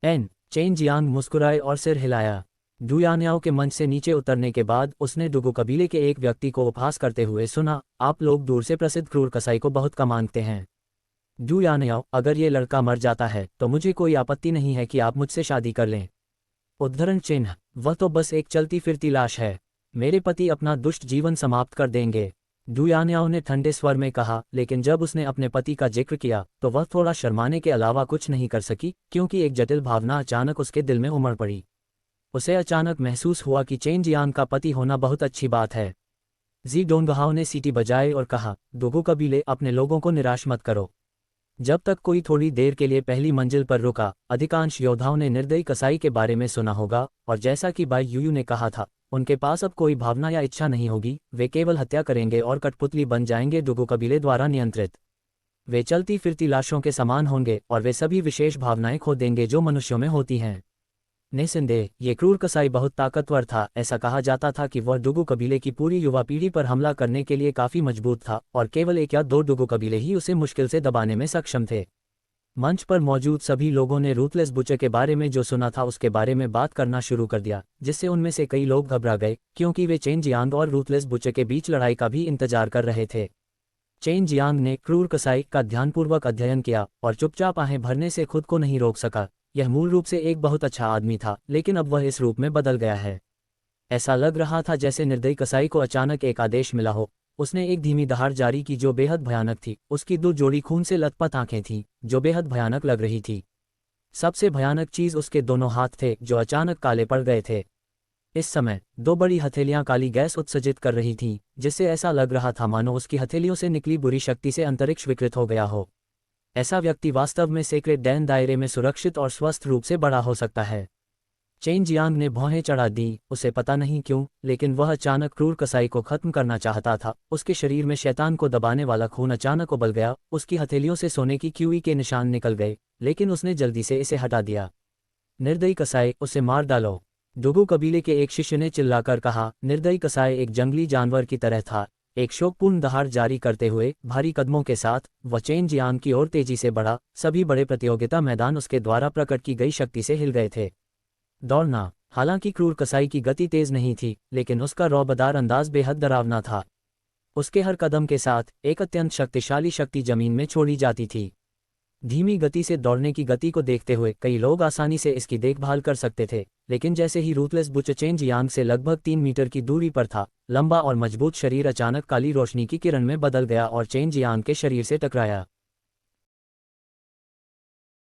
चेन जियांग मुस्कुराए और सिर हिलाया। डू यान्याओ के मंच से नीचे उतरने के बाद उसने डुगु कबीले के एक व्यक्ति को उपहास करते हुए सुना, आप लोग दूर से प्रसिद्ध क्रूर कसाई को बहुत कम आंकते हैं। डू यान्याओ, अगर ये लड़का मर जाता है तो मुझे कोई आपत्ति नहीं है कि आप मुझसे शादी कर लें। उद्धरण चिन्ह, वह तो बस एक चलती फिरती लाश है। मेरे पति अपना दुष्ट जीवन समाप्त कर देंगे। डू यान्याओ ने ठंडे स्वर में कहा, लेकिन जब उसने अपने पति का जिक्र किया तो वह थोड़ा शर्माने के अलावा कुछ नहीं कर सकी क्योंकि एक जटिल भावना अचानक उसके दिल में उमड़ पड़ी। उसे अचानक महसूस हुआ कि चेन जियांग का पति होना बहुत अच्छी बात है। जी डोंगहाओ ने सीटी बजाई और कहा, डुगु कबीले, अपने लोगों को निराश मत करो। जब तक कोई थोड़ी देर के लिए पहली मंजिल पर रुका, अधिकांश योद्धाओं ने निर्दयी कसाई के बारे में सुना होगा और जैसा कि बाई यूयू ने कहा था, उनके पास अब कोई भावना या इच्छा नहीं होगी। वे केवल हत्या करेंगे और कठपुतली बन जाएंगे, डुगु कबीले द्वारा नियंत्रित। वे चलती फिरती लाशों के समान होंगे और वे सभी विशेष भावनाएं खो देंगे जो मनुष्यों में होती हैं। निस्संदेह ये क्रूर कसाई बहुत ताकतवर था। ऐसा कहा जाता था कि वह डुगु कबीले की पूरी युवा पीढ़ी पर हमला करने के लिए काफी मजबूत था और केवल 1 या 2 डुगु कबीले ही उसे मुश्किल से दबाने में सक्षम थे। मंच पर मौजूद सभी लोगों ने रूथलेस बुचे के बारे में जो सुना था उसके बारे में बात करना शुरू कर दिया, जिससे उनमें से कई लोग घबरा गए क्योंकि वे चेन जियांग और रूथलेस बुचे के बीच लड़ाई का भी इंतजार कर रहे थे। चेन जियांग ने क्रूर कसाई का ध्यानपूर्वक अध्ययन किया और चुपचाप आहें भरने से खुद को नहीं रोक सका। यह मूल रूप से एक बहुत अच्छा आदमी था, लेकिन अब वह इस रूप में बदल गया है। ऐसा लग रहा था जैसे निर्दयी कसाई को अचानक एक आदेश मिला हो। उसने एक धीमी दहाड़ जारी की जो बेहद भयानक थी। उसकी 2 जोड़ी खून से लथपथ आंखें थीं जो बेहद भयानक लग रही थी। सबसे भयानक चीज उसके दोनों हाथ थे जो अचानक काले पड़ गए थे। इस समय 2 बड़ी हथेलियां काली गैस उत्सर्जित कर रही थीं, जिससे ऐसा लग रहा था मानो उसकी हथेलियों से निकली बुरी शक्ति से अंतरिक्ष विकृत हो गया हो। ऐसा व्यक्ति वास्तव में सेक्रेट डैन दायरे में सुरक्षित और स्वस्थ रूप से बड़ा हो सकता है। चेन जियांग ने भौहें चढ़ा दी, उसे पता नहीं क्यों, लेकिन वह अचानक क्रूर कसाई को खत्म करना चाहता था। उसके शरीर में शैतान को दबाने वाला खून अचानक उबल गया, उसकी हथेलियों से सोने की क्यूई के निशान निकल गए, लेकिन उसने जल्दी से इसे हटा दिया। निर्दयी कसाई, उसे मार डालो। डुगू कबीले के एक शिष्य ने चिल्लाकर कहा। निर्दयी कसाई एक जंगली जानवर की तरह था। एक शोकपूर्ण दहाड़ जारी करते हुए भारी कदमों के साथ वह चेन जियांग की ओर तेजी से बढ़ा। सभी बड़े प्रतियोगिता मैदान उसके द्वारा प्रकट की गई शक्ति से हिल गए थे। दौड़ना। हालांकि क्रूर कसाई की गति तेज नहीं थी, लेकिन उसका रौबदार अंदाज बेहद डरावना था। उसके हर कदम के साथ एक अत्यंत शक्तिशाली शक्ति जमीन में छोड़ी जाती थी। धीमी गति से दौड़ने की गति को देखते हुए कई लोग आसानी से इसकी देखभाल कर सकते थे, लेकिन जैसे ही रूथलेस बुच चेन जियांग से लगभग 3 मीटर की दूरी पर था, लंबा और मजबूत शरीर अचानक काली रोशनी की किरण में बदल गया और चेन जियांग के शरीर से टकराया।